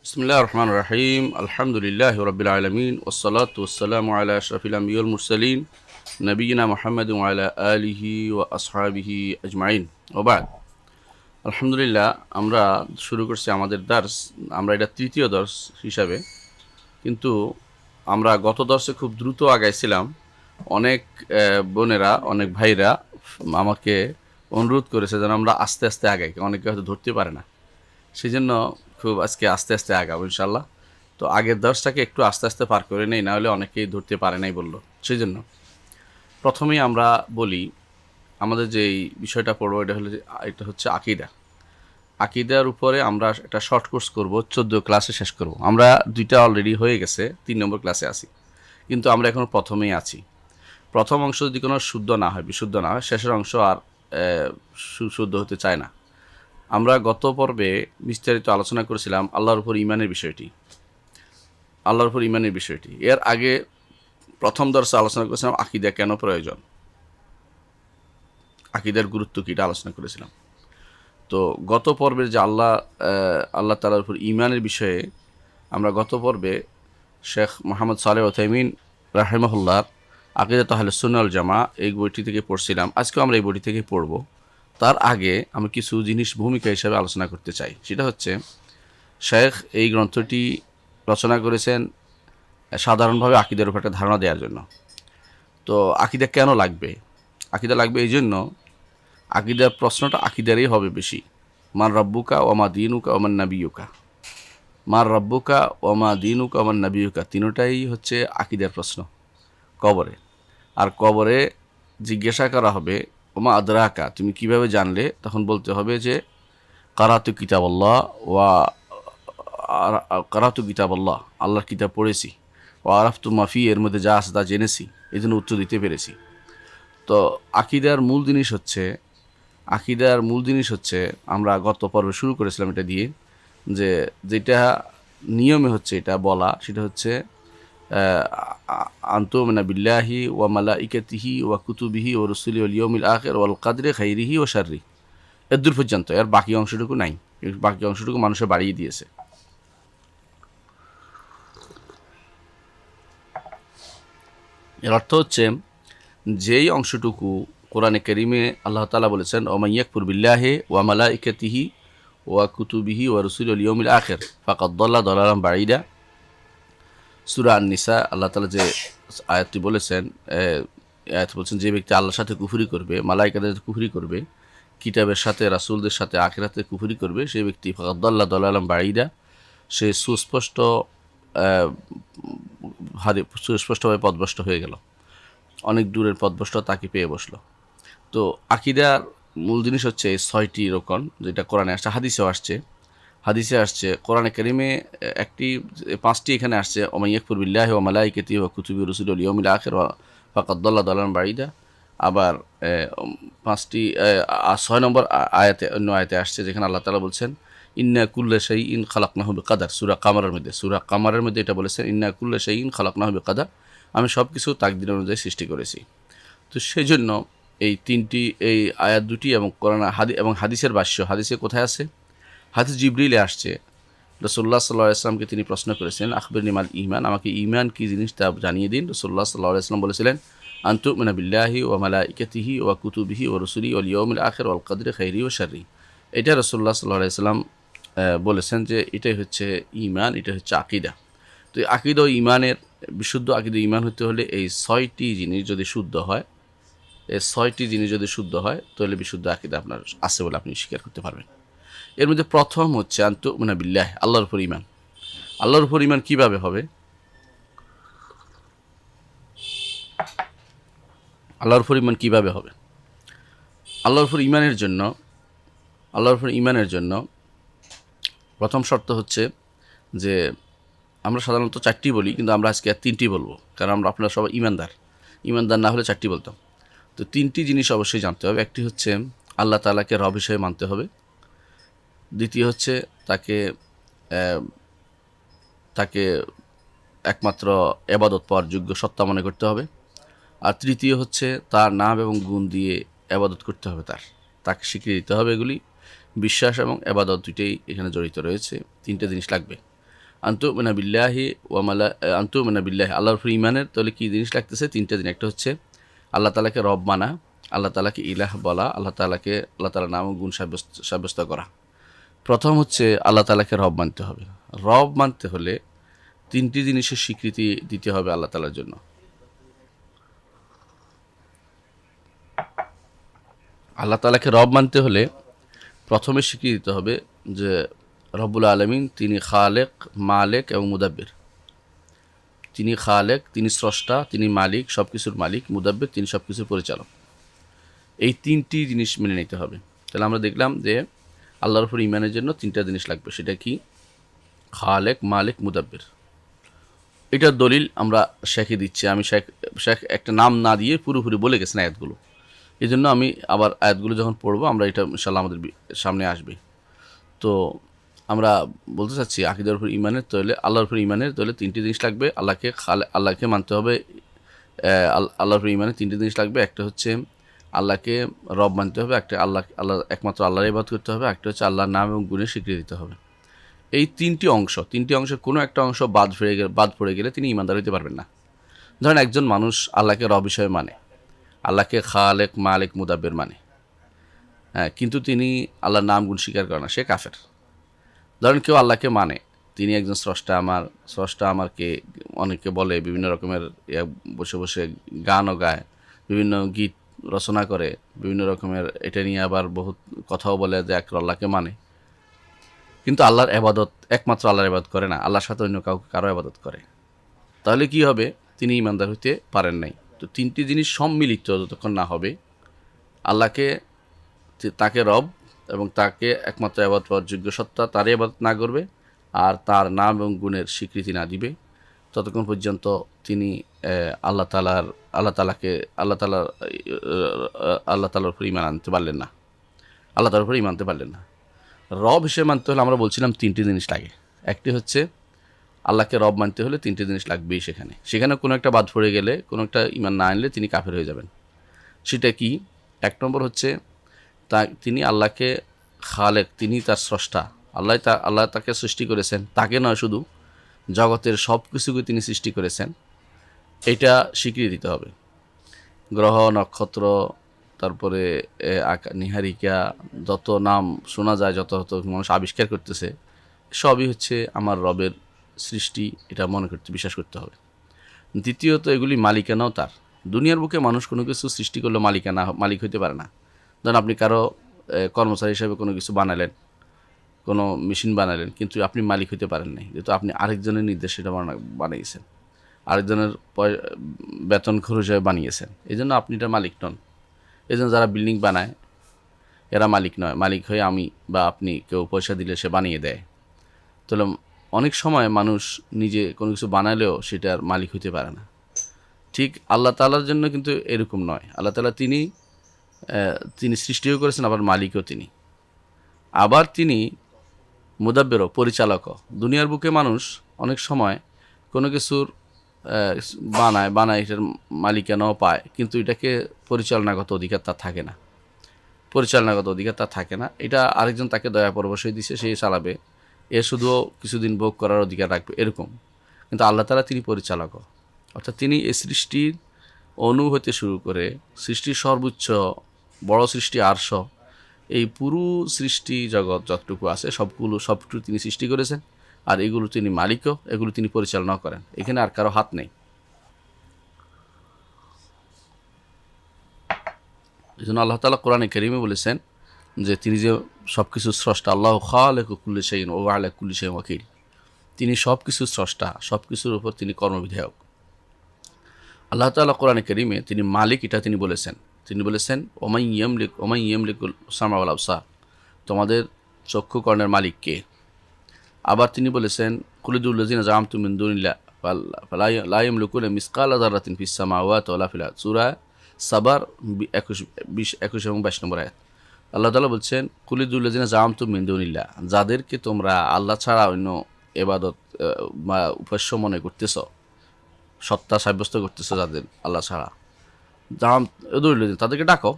বিসমিল্লাহির রহমানির রহিম। আলহামদুলিল্লাহি রাব্বিল আলামিন ওয়াসসালাতু ওয়াসসালামু আলা আশরাফিল আমবিয়া ওয়াল মুরসালিন নবিয়িনা মুহাম্মাদিন ওয়া আলা আলিহি ওয়া আসহাবিহি আজমাইন। ওয়া বাদ। আলহামদুলিল্লাহ, আমরা শুরু করছি আমাদের দার্স। আমরা এটা তৃতীয় দর্স হিসাবে, কিন্তু আমরা গত দর্শে খুব দ্রুত আগাইছিলাম। অনেক বোনেরা, অনেক ভাইরা আমাকে অনুরোধ করেছে যেন আমরা আস্তে আস্তে আগাই, অনেকে হয়তো ধরতে পারে না। সেই জন্য খুব আজকে আস্তে আস্তে আগাবো ইনশাল্লাহ। তো আগের দর্শটাকে একটু আস্তে আস্তে পার করে নেই, না হলে অনেকেই ধরতে পারে নাই বললো। সেই জন্য প্রথমেই আমরা বলি, আমাদের যে বিষয়টা পড়বো এটা হচ্ছে আকিদা। আকিদার উপরে আমরা একটা শর্ট কোর্স করব, 14 ক্লাসে শেষ করব। আমরা দুইটা অলরেডি হয়ে গেছে, 3 নম্বর ক্লাসে আছি, কিন্তু আমরা এখনও প্রথমেই আছি। প্রথম অংশ যদি কোনো শুদ্ধ না হয়, বিশুদ্ধ না হয়, শেষের অংশ আর সুশুদ্ধ হতে চায় না। আমরা গত পর্বে বিস্তারিত আলোচনা করেছিলাম আল্লাহর উপর ঈমানের বিষয়টি। এর আগে প্রথম দর্শে আলোচনা করেছিলাম আকীদা কেন প্রয়োজন, আকীদার গুরুত্ব কী, এটা আলোচনা করেছিলাম। তো গত পর্বের যে আল্লাহ তাআলার উপর ঈমানের বিষয়ে আমরা গত পর্বে শেখ মোহাম্মদ সালেহ উথাইমিন রাহিমাহুল্লাহ আকিদাতুল আহলুস সুন্নাহ ওয়াল জামাআহ এই বইটি থেকে পড়ছিলাম। আজকেও আমরা এই বইটি থেকে পড়ব। তার আগে আমি কিছু জিনিস ভূমিকা হিসাবে আলোচনা করতে চাই। সেটা হচ্ছে, শেখ এই গ্রন্থটি রচনা করেছেন সাধারণভাবে আকীদার উপর একটা ধারণা দেওয়ার জন্য। তো আকীদা কেন লাগবে? আকীদা লাগবে এই জন্য, আকীদার প্রশ্নটা আকীদারই হবে বেশি। মান রব্বুকা ওমা দীনুকা ওমান নাবিয়ুকা। মান রব্বুকা ওমা দীনুকা ওমান নাবিয়ুকা, তিনটাই হচ্ছে আকীদার প্রশ্ন কবরে। আর কবরে জিজ্ঞাসা করা হবে ওমা আদরাকা, তুমি কিভাবে জানলে? তখন বলতে হবে যে কারাতু কিতাবাল্লাহ ওয়া কারাতু কিতাবাল্লাহ, আল্লাহর কিতাব পড়েছি। ও আরাফতু মাফি, এর মধ্যে যা আছে তা জেনেছি, এই জন্য উত্তর দিতে পেরেছি। তো আকিদার মূল জিনিস হচ্ছে আমরা গত পর্বে শুরু করেছিলাম এটা দিয়ে, যে যেটা নিয়মে হচ্ছে এটা বলা, সেটা হচ্ছে আনতুমিনা বিল্লাহি ওয়া মালাইকাতিহি ওয়া কুতুবিহি ওয়া রুসুলিহি ওয়াল ইয়াউমিল আখির ওয়াল কদরি খাইরিহি ওয়া শাররি, এদূর পর্যন্ত। এর বাকি অংশটুকু নাই, বাকি অংশটুকু মানুষে বাড়িয়ে দিয়েছে। এর অর্থ হচ্ছে, যেই অংশটুকু কোরআনে কারীমে আল্লাহ তাআলা বলেছেন ওয়া ইয়াকফুর বিল্লাহি ওয়া মালাইকাতিহি ওয়া কুতুবিহি ওয়া রুসুলিহি ওয়াল ইয়াউমিল আখির ফাকাদ দাল্লা দালালান বাঈদা, সূরা আন-নিসা আল্লাহ তাআলা যে আয়াতটি বলেছেন, যে ব্যক্তি আল্লাহর সাথে কুফরি করবে, মালাইকাদের সাথে কুফরি করবে, কিতাবের সাথে, রাসূলদের সাথে, আখিরাতে কুফরি করবে, সেই ব্যক্তি ফাকাদ দাল্লা দালালান বাঈদা, সে সুস্পষ্টভাবে পথভ্রষ্ট হয়ে গেল, অনেক দূরের পথভ্রষ্ট তাকে পেয়ে বসলো। তো আকীদার মূল জিনিস হচ্ছে এই 6টি রকম, যেটা কোরআনে আসছে, হাদিসে আসছে। কোরআনে কারীমে 5টি এখানে আসছে, ওয়া ইয়াকফুর বিল্লাহি ওয়া মালাইকাতিহি ওয়া কুতুবিহি ওয়া রুসুলিহি ওয়াল ইয়াউমিল আখির ফাকাদ দাল্লা দালালান বাঈদা। আবার 6 নম্বর আয়াতে, অন্য আয়াতে আসছে, যেখানে আল্লাহ তাআলা বলছেন ইন্না কুল্লা শাইইন খালাকনাহু বিকাদার। সূরা কামারের মধ্যে এটা বলেছেন, ইন্না কুল্লা শাইইন খালাকনাহু বিকাদার, আমি সব কিছু তাকদীর অনুযায়ী সৃষ্টি করেছি। তো সেই জন্য এই আয়াত দুটি এবং কোরআন এবং হাদিসের ভাষ্য, হাদিসে কোথায় আছে? হাদিস জিবরিলে আসছে। রাসূলুল্লাহ সাল্লাল্লাহু আলাইহি ওয়াসাল্লামকে তিনি প্রশ্ন করেছেন, আখবিরনি মাল ঈমান, আমাকে ঈমান কি জিনিস তা জানিয়ে দিন। রাসূলুল্লাহ সাল্লাল্লাহু আলাইহি ওয়াসাল্লাম বলেছিলেন, আনতুমিনা বিল্লাহি ওয়া মালাইকাতিহি ওয়া কুতুবিহি ওয়া রুসুলিহি ওয়াল ইয়াউমিল আখির ওয়াল কদরি খাইরিহি ওয়া শাররি। এটা রাসূলুল্লাহ সাল্লাল্লাহু আলাইহি ওয়াসাল্লাম বলেছেন যে এটাই হচ্ছে ঈমান, এটা হচ্ছে আকীদা। তো আকীদা ও ঈমানের, বিশুদ্ধ আকীদা ঈমান হতে হলে এই 6টি জিনিস যদি শুদ্ধ হয়, তাহলে বিশুদ্ধ আকীদা আপনার আছে বলে আপনি স্বীকার করতে পারবেন। এর মধ্যে প্রথম হচ্ছে আনতুমিনা বিল্লাহ, আল্লাহর উপর ঈমান। আল্লাহর উপর ঈমান কিভাবে হবে? আল্লাহর উপর ঈমানের জন্য প্রথম শর্ত হচ্ছে যে, আমরা সাধারণত 4টি বলি, কিন্তু আমরা আজকে 3টি বলবো, কারণ আপনারা সবাই ঈমানদার না হলে 4টি বলতাম। তো 3টি জিনিস অবশ্যই জানতে হবে। একটি হচ্ছে আল্লাহ তাআলাকে রব হিসেবে মানতে হবে। দ্বিতীয় হচ্ছে তাকে একমাত্র ইবাদত পাওয়ার যোগ্য সত্তা মনে করতে হবে। আর তৃতীয় হচ্ছে তার নাম এবং গুণ দিয়ে ইবাদত করতে হবে, তাকে স্বীকৃতি দিতে হবে। এগুলি বিশ্বাস এবং ইবাদত দুইটাই এখানে জড়িত রয়েছে। 3টে জিনিস লাগবে। আনতুমিনা বিল্লাহি ওয়া মালা আনতুমিনা বিল্লাহি, আল্লাহর উপর ঈমানের তাহলে কী জিনিস লাগতেছে? তিনটা জিনিস। একটা হচ্ছে আল্লাহ তাআলাকে রব মানা, আল্লাহ তাআলাকে ইলাহ বলা, আল্লাহ তাআলার নাম ও গুণ সাব্যস্ত করা। প্রথম হচ্ছে আল্লাহ তাআলাকে রব মানতে হবে। রব মানতে হলে তিনটি জিনিসের স্বীকৃতি দিতে হবে আল্লাহ তাআলার জন্য। আল্লাহ তাআলাকে রব মানতে হলে প্রথমে স্বীকৃতি দিতে হবে যে রব্বুল আলামিন তিনি খালেক, মালেক এবং মুদাব্বির। তিনি খালেক, তিনি স্রষ্টা, তিনি মালিক, সব কিছুর মালিক। মুদাব্বির, তিনি সব কিছুর পরিচালক। এই তিনটি জিনিস মেনে নিতে হবে। তাহলে আমরা দেখলাম যে আল্লাহর উপর ঈমানের জন্য তিনটা জিনিস লাগবে। সেটা কি? খালেক, মালিক, মুদাব্বির। এটার দলিল আমরা শেখে দিচ্ছি। আমি শেখ একটা নাম না দিয়ে পুরোপুরি বলে গেছেন আয়াতগুলো। এই জন্য আমি আবার আয়াতগুলো যখন পড়বো আমরা এটা ইনশাআল্লাহ আমাদের সামনে আসবে। তো আমরা বলতে চাচ্ছি আকীদার উপর ঈমানের তাহলে আল্লাহর উপর ঈমানের তাহলে তিনটি জিনিস লাগবে। আল্লাহকে মানতে হবে। আল্লাহর উপর ঈমানের তিনটি জিনিস লাগবে। একটা হচ্ছে আল্লাহকে রব মানতে হবে, একটা আল্লাহ একমাত্র আল্লাহর ইবাদত করতে হবে, একটা হচ্ছে আল্লাহর নাম এবং গুণের স্বীকৃতি দিতে হবে। এই তিনটি অংশের কোনো একটা অংশ বাদ পড়ে গেলে তিনি ঈমানদার হইতে পারবেন না। ধরেন একজন মানুষ আল্লাহকে রব হিসেবে মানে, আল্লাহকে খালেক, মালিক, মুদাব্বির মানে, হ্যাঁ, কিন্তু তিনি আল্লাহর নাম গুণ স্বীকার করে না, সে কাফের। ধরেন কেউ আল্লাহকে মানে, তিনি একজন স্রষ্টা আমারকে অনেকে বলে, বিভিন্ন রকমের বসে বসে গানও গায়, বিভিন্ন গীত রচনা করে, বিভিন্ন রকমের এটা নিয়ে আবার বহুত কথাও বলে যে আল্লাহকে মানে, কিন্তু আল্লাহর ইবাদত একমাত্র আল্লাহর ইবাদত করে না, আল্লাহর সাথে অন্য কারো ইবাদত করে। তাহলে কি হবে? তিনি ঈমানদার হইতে পারেন নাই। তো তিনটি জিনিস সম্মিলিত যতক্ষণ না হবে, আল্লাহকে তাকে রব এবং তাকে একমাত্র ইবাদত করার যোগ্য সত্তা, তারই ইবাদত না করবে আর তার নাম এবং গুণের স্বীকৃতি না দিবে, ততক্ষণ পর্যন্ত তিনি আল্লাহ তাআলার উপর ঈমান আনতে পারলেন না, আল্লাহ তাআলার উপর ঈমান আনতে পারলেন না। রব হিসেবে মানতে হলে আমরা বলছিলাম তিনটি জিনিস লাগে। একটি হচ্ছে আল্লাহকে রব মানতে হলে তিনটি জিনিস লাগবেই। সেখানে কোনো একটা বাদ পড়ে গেলে, কোনো একটা ঈমান না আনলে তিনি কাফের হয়ে যাবেন। সেটা কি? এক নম্বর হচ্ছে তিনি আল্লাহকে খালেক, তিনি তার স্রষ্টা। আল্লাহ তাকে সৃষ্টি করেছেন, তাকে নয় শুধু জগতের সব কিছুকে তিনি সৃষ্টি করেছেন, এটা স্বীকৃতি দিতে হবে। গ্রহ, নক্ষত্র, তারপরে নিহারিকা, যত নাম শোনা যায়, যত মানুষ আবিষ্কার করতেছে, সবই হচ্ছে আমার রবের সৃষ্টি, এটা বিশ্বাস করতে হবে। দ্বিতীয়ত এগুলি মালিকানাও তার। দুনিয়ার বুকে মানুষ কোনো কিছু সৃষ্টি করলে মালিক হইতে পারে না। ধরুন আপনি কারো কর্মচারী হিসেবে কোনো কিছু বানালেন, কোনো মেশিন বানালেন, কিন্তু আপনি মালিক হইতে পারেন নাই, যেহেতু আপনি আরেকজনের নির্দেশে এটা বানিয়েছেন, আরেকজনের বেতন খরচ হিসেবে বানিয়েছেন, এই জন্য আপনি এটা মালিক নন। এই জন্য যারা বিল্ডিং বানায় এরা মালিক নয়, মালিক হয়ে আমি বা আপনি, কেউ পয়সা দিলে সে বানিয়ে দেয়। তাহলে অনেক সময় মানুষ নিজে কোনো কিছু বানালেও সেটার মালিক হইতে পারে না। ঠিক আল্লাহ তাআলার জন্য কিন্তু এরকম নয়। আল্লাহ তাআলা তিনি সৃষ্টিও করেছেন, আবার মালিকও তিনি, আবার তিনি মুদাব্বিরও, পরিচালকও। দুনিয়ার বুকে মানুষ অনেক সময় কোনো কিছুর বানায় এটার মালিকানাও পায়, কিন্তু এটাকে পরিচালনাগত অধিকার তার থাকে না। এটা আরেকজন তাকে দয়া পরবশই দিছে, সেই চালাবে, এ শুধু কিছুদিন ভোগ করার অধিকার রাখবে, এরকম। কিন্তু আল্লাহ তাআলা তিনি পরিচালকও, অর্থাৎ তিনি এই সৃষ্টির অণু হতে শুরু করে সৃষ্টির সর্বোচ্চ বড় সৃষ্টি আরশ, এই পুরো সৃষ্টি জগৎ যতটুকু আছে সবটুকু তিনি সৃষ্টি করেছেন, আর এগুলো তিনি মালিকও, এগুলো তিনি পরিচালনাও করেন। এখানে আর কারো হাত নেই। এই জন্য আল্লাহ তাআলা কোরআনে কারীমে বলেছেন যে তিনি যে সব কিছুর স্রষ্টা, আল্লাহু খালিকু কুল্লি শাইইন ওয়া আলা কুল্লি শাইইন ওয়াকিল। তিনি সব কিছুর স্রষ্টা, সব কিছুর উপর তিনি কর্মবিধায়ক। আল্লাহ তাআলা কোরআনে কারীমে তিনি মালিক, এটা তিনি বলেছেন ওমাই ইয়ামলিকুল সামা ওয়াল আবসার, তোমাদের চক্ষু কর্ণের মালিক কে? আবার তিনি বলেছেন কুলিদুল্লাযিনা জাআমতুম মিন দুনিল্লাহ লা ইয়ামলিকুনা মিসকালা যাররাতিন ফিস সামাওয়াতি ওয়ালা ফিল আরদ। সূরা সাবার 21 এবং 22 নম্বর আয়াত। আল্লাহ তাআলা বলছেন কুলিদুল্লাযিনা জাআমতুম মিন দুনিল্লাহ, যাদেরকে তোমরা আল্লাহ ছাড়া অন্য ইবাদত বা উপাস্য মনে করতেছ, সত্তা সাব্যস্ত করতেছ যাদের আল্লাহ ছাড়া, তাদেরকে ডাকো।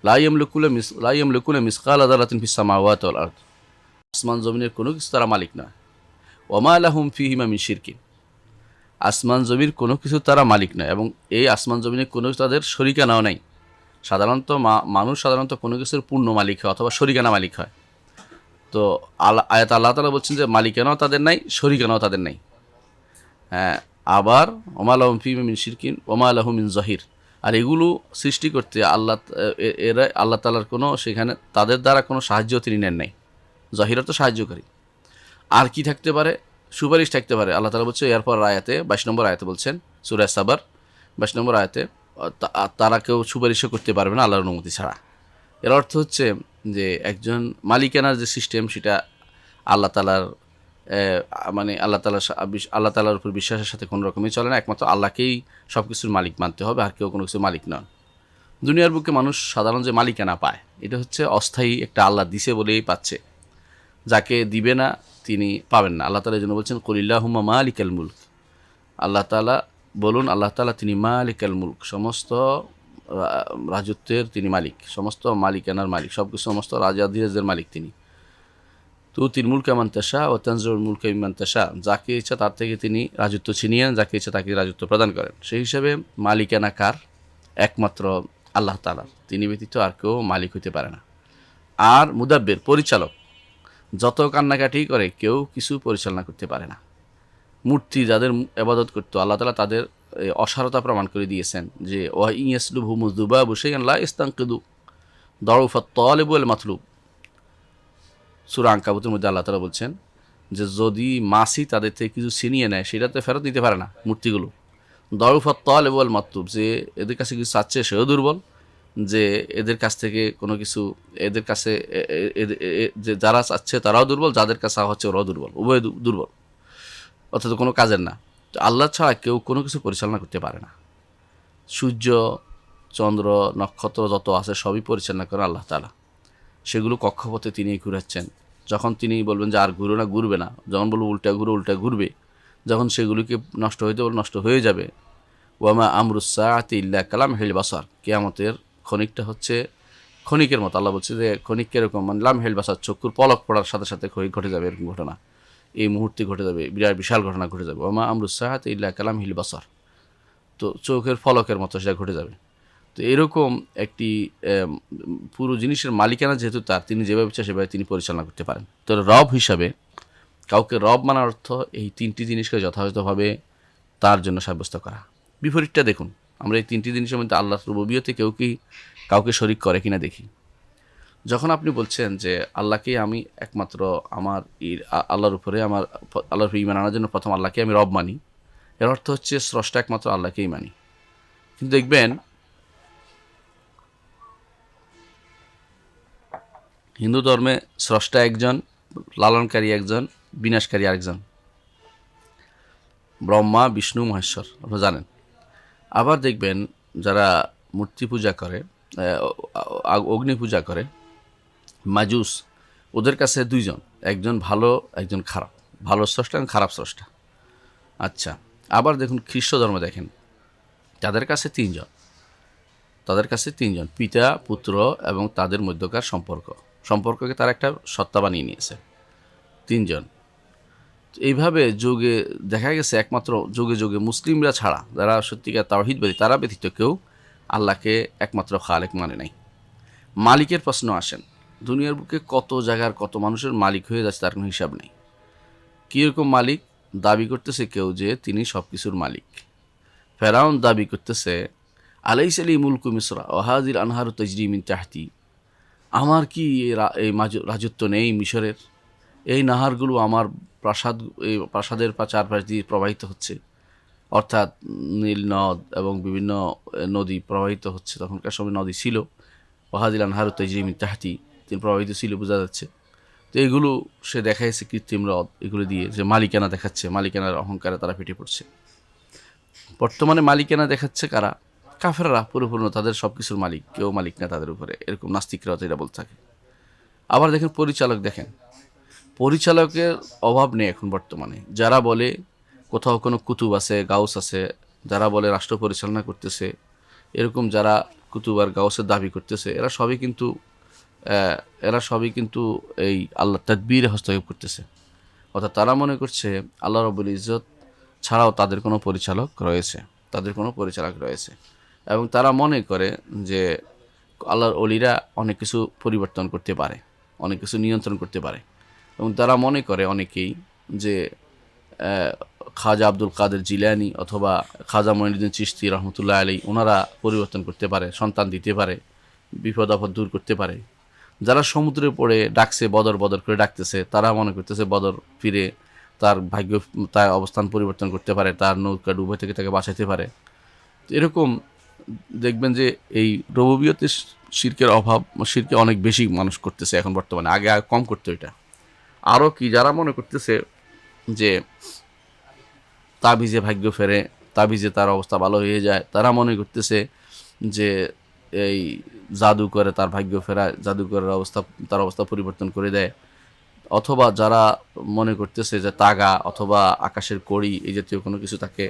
লা ইয়ামলিকুনা মিসকালা যাররাতিন ফিস সামাওয়াতি ওয়াল আরদ, আসমান জমিনের কোনো কিছু তারা মালিক নয়। ওমা লাহুম ফিহিমা মিন শিরকিন, আসমান জমির কোনো কিছু তারা মালিক নয় এবং এই আসমান জমিনে কোনো তাদের শরিকানাও নাই। সাধারণত মানুষ সাধারণত কোনো কিছুর পূর্ণ মালিক হয় অথবা শরিকানা মালিক হয়। তো আয়াত আল্লাহ তাআলা বলছেন যে মালিকানাও তাদের নাই, শরিকানাও তাদের নাই। হ্যাঁ, আবার ওমা লাহুম ফিহিমা মিন শিরকিন ওমা লাহু মিন জহির। আর এগুলো সৃষ্টি করতে এরা আল্লাহ তাআলার কোনো সেখানে তাদের দ্বারা কোনো সাহায্য তিনি নেন নাই। জহির তো সাহায্যকারী। আর কি থাকতে পারে? সুপারিশ থাকতে পারে। আল্লাহ তাআলা বলছে এরপর আয়াতে 22 নম্বর আয়াতে বলছেন, সূরা সাবার 22 নম্বর আয়াতে, তারা কেউ সুপারিশও করতে পারবে না আল্লাহর অনুমতি ছাড়া। এর অর্থ হচ্ছে যে একজন মালিকানার যে সিস্টেম সেটা আল্লাহ তাআলার মানে আল্লাহ তাআলার উপর বিশ্বাসের সাথে কোনো রকমই চলে না। একমাত্র আল্লাহকেই সব কিছুর মালিক মানতে হবে, আর কেউ কোনো কিছুর মালিক নন। দুনিয়ার বুকে মানুষ সাধারণ যে মালিকানা পায় এটা হচ্ছে অস্থায়ী, একটা আল্লাহ দিছে বলেই পাচ্ছে, যাকে দিবে না তিনি পাবেন না। আল্লাহ তাআলা এই জন্য বলছেন কুলিল্লাহুম্মা মালিকাল মুলক, আল্লাহ তাআলা বলুন আল্লাহ তাআলা তিনি মালিকাল মুলক, সমস্ত রাজত্বের তিনি মালিক, সমস্ত মালিকানার মালিক, সব কিছু সমস্ত রাজাধিরাজের মালিক তিনি। তুতিল মুলকা মান তাশা ওয়া তানজিউল মুলকা মিম্মান তাশা, যাকে ইচ্ছা তার থেকে তিনি রাজত্ব ছিনিয়ে নেন, যাকে ইচ্ছা তাকে রাজত্ব প্রদান করেন। সেই হিসাবে মালিকানা কার? একমাত্র আল্লাহ তাআলার, তিনি ব্যতীত আর কেউ মালিক হইতে পারে না। আর মুদাব্বির পরিচালক, যত কান্নাকাটি করে কেউ কিছু পরিচালনা করতে পারে না। মূর্তি যাদের ইবাদত করতো আল্লাহ তাআলা তাদের অসারতা প্রমাণ করে দিয়েছেন যে ওয়া ইয়াসলুবহুমুয যুবাবু শাইআন লা ইস্তানকিদু দাউফাত তালিব ওয়াল মাতলুব। সূরা আনকাবুতের মধ্যে আল্লাহ তাআলা বলছেন যে যদি মাছি তাদের থেকে কিছু ছিনিয়ে নেয় সেটা তো ফেরত দিতে পারে না মূর্তিগুলো। দাউফাত তালিব ওয়াল মাতলুব, যে এদের কাছে কিছু চাচ্ছে সেও দুর্বল, যে এদের কাছ থেকে কোনো কিছু এদের কাছে যে যারা চাচ্ছে তারাও দুর্বল, যাদের কাছে হচ্ছে ওরাও দুর্বল, উভয় দুর্বল, অর্থাৎ কোনো কাজের না। তো আল্লাহ ছাড়া কেউ কোনো কিছু পরিচালনা করতে পারে না। সূর্য, চন্দ্র, নক্ষত্র যত আছে সবই পরিচালনা করেন আল্লাহ তাআলা। সেগুলো কক্ষপথে তিনি ঘুরাচ্ছেন। যখন তিনি বলবেন যে আর ঘুরো না, ঘুরবে না, যখন বলবো উল্টা ঘুরো, উল্টা ঘুরবে, যখন সেগুলিকে নষ্ট হইতে বলে নষ্ট হয়ে যাবে। ওয়ামা আমরুস সাআতি ইল্লা কালামহিল বাসার, কিয়ামতের ক্ষণিকটা হচ্ছে ক্ষণিকের মতো। আল্লাহ বলছে যে ক্ষণিক এরকম, মানে লামহিল বাসার, চক্ষুর পলক পড়ার সাথে সাথে ঘটে যাবে এরকম ঘটনা, এই মুহূর্তে ঘটে যাবে, বিরাট বিশাল ঘটনা ঘটে যাবে। ওয়ামা আমরুস সাআতি ইল্লা কালামহিল বাসার, তো চোখের ফলকের মতো সেটা ঘটে যাবে। তো এরকম একটি পুরো জিনিসের মালিকানা যেহেতু তার, তিনি যেভাবে ইচ্ছা সেভাবে তিনি পরিচালনা করতে পারেন। তো রব হিসাবে কাউকে রব মানার অর্থ এই তিনটি জিনিসকে যথাযথভাবে তার জন্য সাব্যস্ত করা। বিপরীতটা দেখুন, আমরা এই তিনটি জিনিসের মধ্যে আল্লাহর রুবুবিয়তে কেউ কি কাউকে শরিক করে কিনা দেখি। যখন আপনি বলছেন যে আল্লাহকে আমি একমাত্র আমার আল্লাহর উপরে আল্লাহর উপরে ঈমান আনার জন্য প্রথম আল্লাহকে আমি রব মানি, এর অর্থ হচ্ছে স্রষ্টা একমাত্র আল্লাহকেই মানি। কিন্তু দেখবেন হিন্দু ধর্মে স্রষ্টা একজন, লালনকারী একজন, বিনাশকারী আরেকজন, ব্রহ্মা, বিষ্ণু, মহেশ্বর, আপনারা জানেন। আবার দেখবেন যারা মূর্তি পূজা করে, অগ্নি পূজা করে, মাজুস, ওদের কাছে দুইজন, একজন ভালো একজন খারাপ, ভালো স্রষ্টা এবং খারাপ স্রষ্টা। আচ্ছা, আবার দেখুন খ্রিস্ট ধর্ম দেখেন, তাদের কাছে তিনজন, পিতা, পুত্র এবং তাদের মধ্যকার সম্পর্ককে তারা একটা সত্তা বানিয়ে নিয়েছে, তিনজন। এইভাবে যুগে দেখা গেছে একমাত্র যুগে যুগে মুসলিমরা ছাড়া যারা সত্যিকার তাওহীদবাদী তারা ব্যতীত কেউ আল্লাহকে একমাত্র খালেক মানে নাই। মালিকের প্রশ্ন আসেন, দুনিয়ার বুকে কত জায়গার কত মানুষের মালিক হয়ে যাচ্ছে তার কোনো হিসাব নেই। কীরকম মালিক? দাবি করতেছে কেউ যে তিনি সব কিছুর মালিক। ফেরাউন দাবি করতেছে আলাইসা লি মুলকু মিসরা ওয়া হাযিল আনহারু তাজরি মিন তাহতি, আমার কি এই রাজত্ব নেই মিশরের? এই নাহারগুলো আমার প্রাসাদের চারপাশ দিয়ে প্রবাহিত হচ্ছে, অর্থাৎ নীল নদ এবং বিভিন্ন নদী প্রবাহিত হচ্ছে। তখনকার সময় নদী ছিল, ওয়া হাযিল আনহারু তাজরি মিন তাহতি, তিনি প্রবাহিত ছিল, বোঝা যাচ্ছে। তো এগুলো সে দেখাইছে কৃত্রিম হ্রদ, এগুলো দিয়ে যে মালিকানা দেখাচ্ছে, মালিকানার অহংকারে তারা ফেটে পড়ছে। বর্তমানে মালিকানা দেখাচ্ছে কারা? কাফেররা পরিপূর্ণ তাদের সব কিছুর মালিক, কেউ মালিক না তাদের উপরে, এরকম নাস্তিকরা এটা বলতে থাকে। আবার দেখেন পরিচালক, দেখেন পরিচালকের অভাব নেই এখন বর্তমানে। যারা বলে কোথাও কোনো কুতুব আছে, গাউস আছে, যারা বলে রাষ্ট্র পরিচালনা করতেছে, এরকম যারা কুতুব আর গাউসের দাবি করতেছে, এরা সবই কিন্তু এই আল্লাহ তাদবীরে হস্তক্ষেপ করতেছে। অর্থাৎ তারা মনে করছে আল্লাহ রাব্বুল ইজ্জত ছাড়াও তাদের কোনো পরিচালক রয়েছে, এবং তারা মনে করে যে আল্লাহর অলিরা অনেক কিছু পরিবর্তন করতে পারে, অনেক কিছু নিয়ন্ত্রণ করতে পারে। এবং তারা মনে করে অনেকেই যে খাজা আব্দুল কাদের জিলানি অথবা খাজা মঈনুদ্দিন চিশতি রহমতুল্লাহ আলাইহি ওনারা পরিবর্তন করতে পারে, সন্তান দিতে পারে, বিপদ আপদ দূর করতে পারে। যারা সমুদ্রে পড়ে ডাকছে, বদর বদর করে ডাকতেছে, তারা মনে করতেছে বদর ফিরে তার ভাগ্য, তার অবস্থান পরিবর্তন করতে পারে, তার নৌকা ডুবে থেকে তাকে বাঁচাইতে পারে। এরকম দেখবেন যে এই রুবুবিয়তের শিরকের অভাব, শিরকে অনেক বেশি মানুষ করতেছে এখন বর্তমানে, আগে কম করতে। এটা আরও কি, যারা মনে করতেছে যে তাবিজে ভাগ্য ফেরে, তাবিজে তার অবস্থা ভালো হয়ে যায়, তারা মনে করতেছে যে এই জাদু করে তার ভাগ্য ফেরায়, জাদুকরের অবস্থা তার অবস্থা পরিবর্তন করে দেয়। অথবা যারা মনে করতেছে যে তাগা অথবা আকাশের কড়ি এই জাতীয় কোনো কিছু তাকে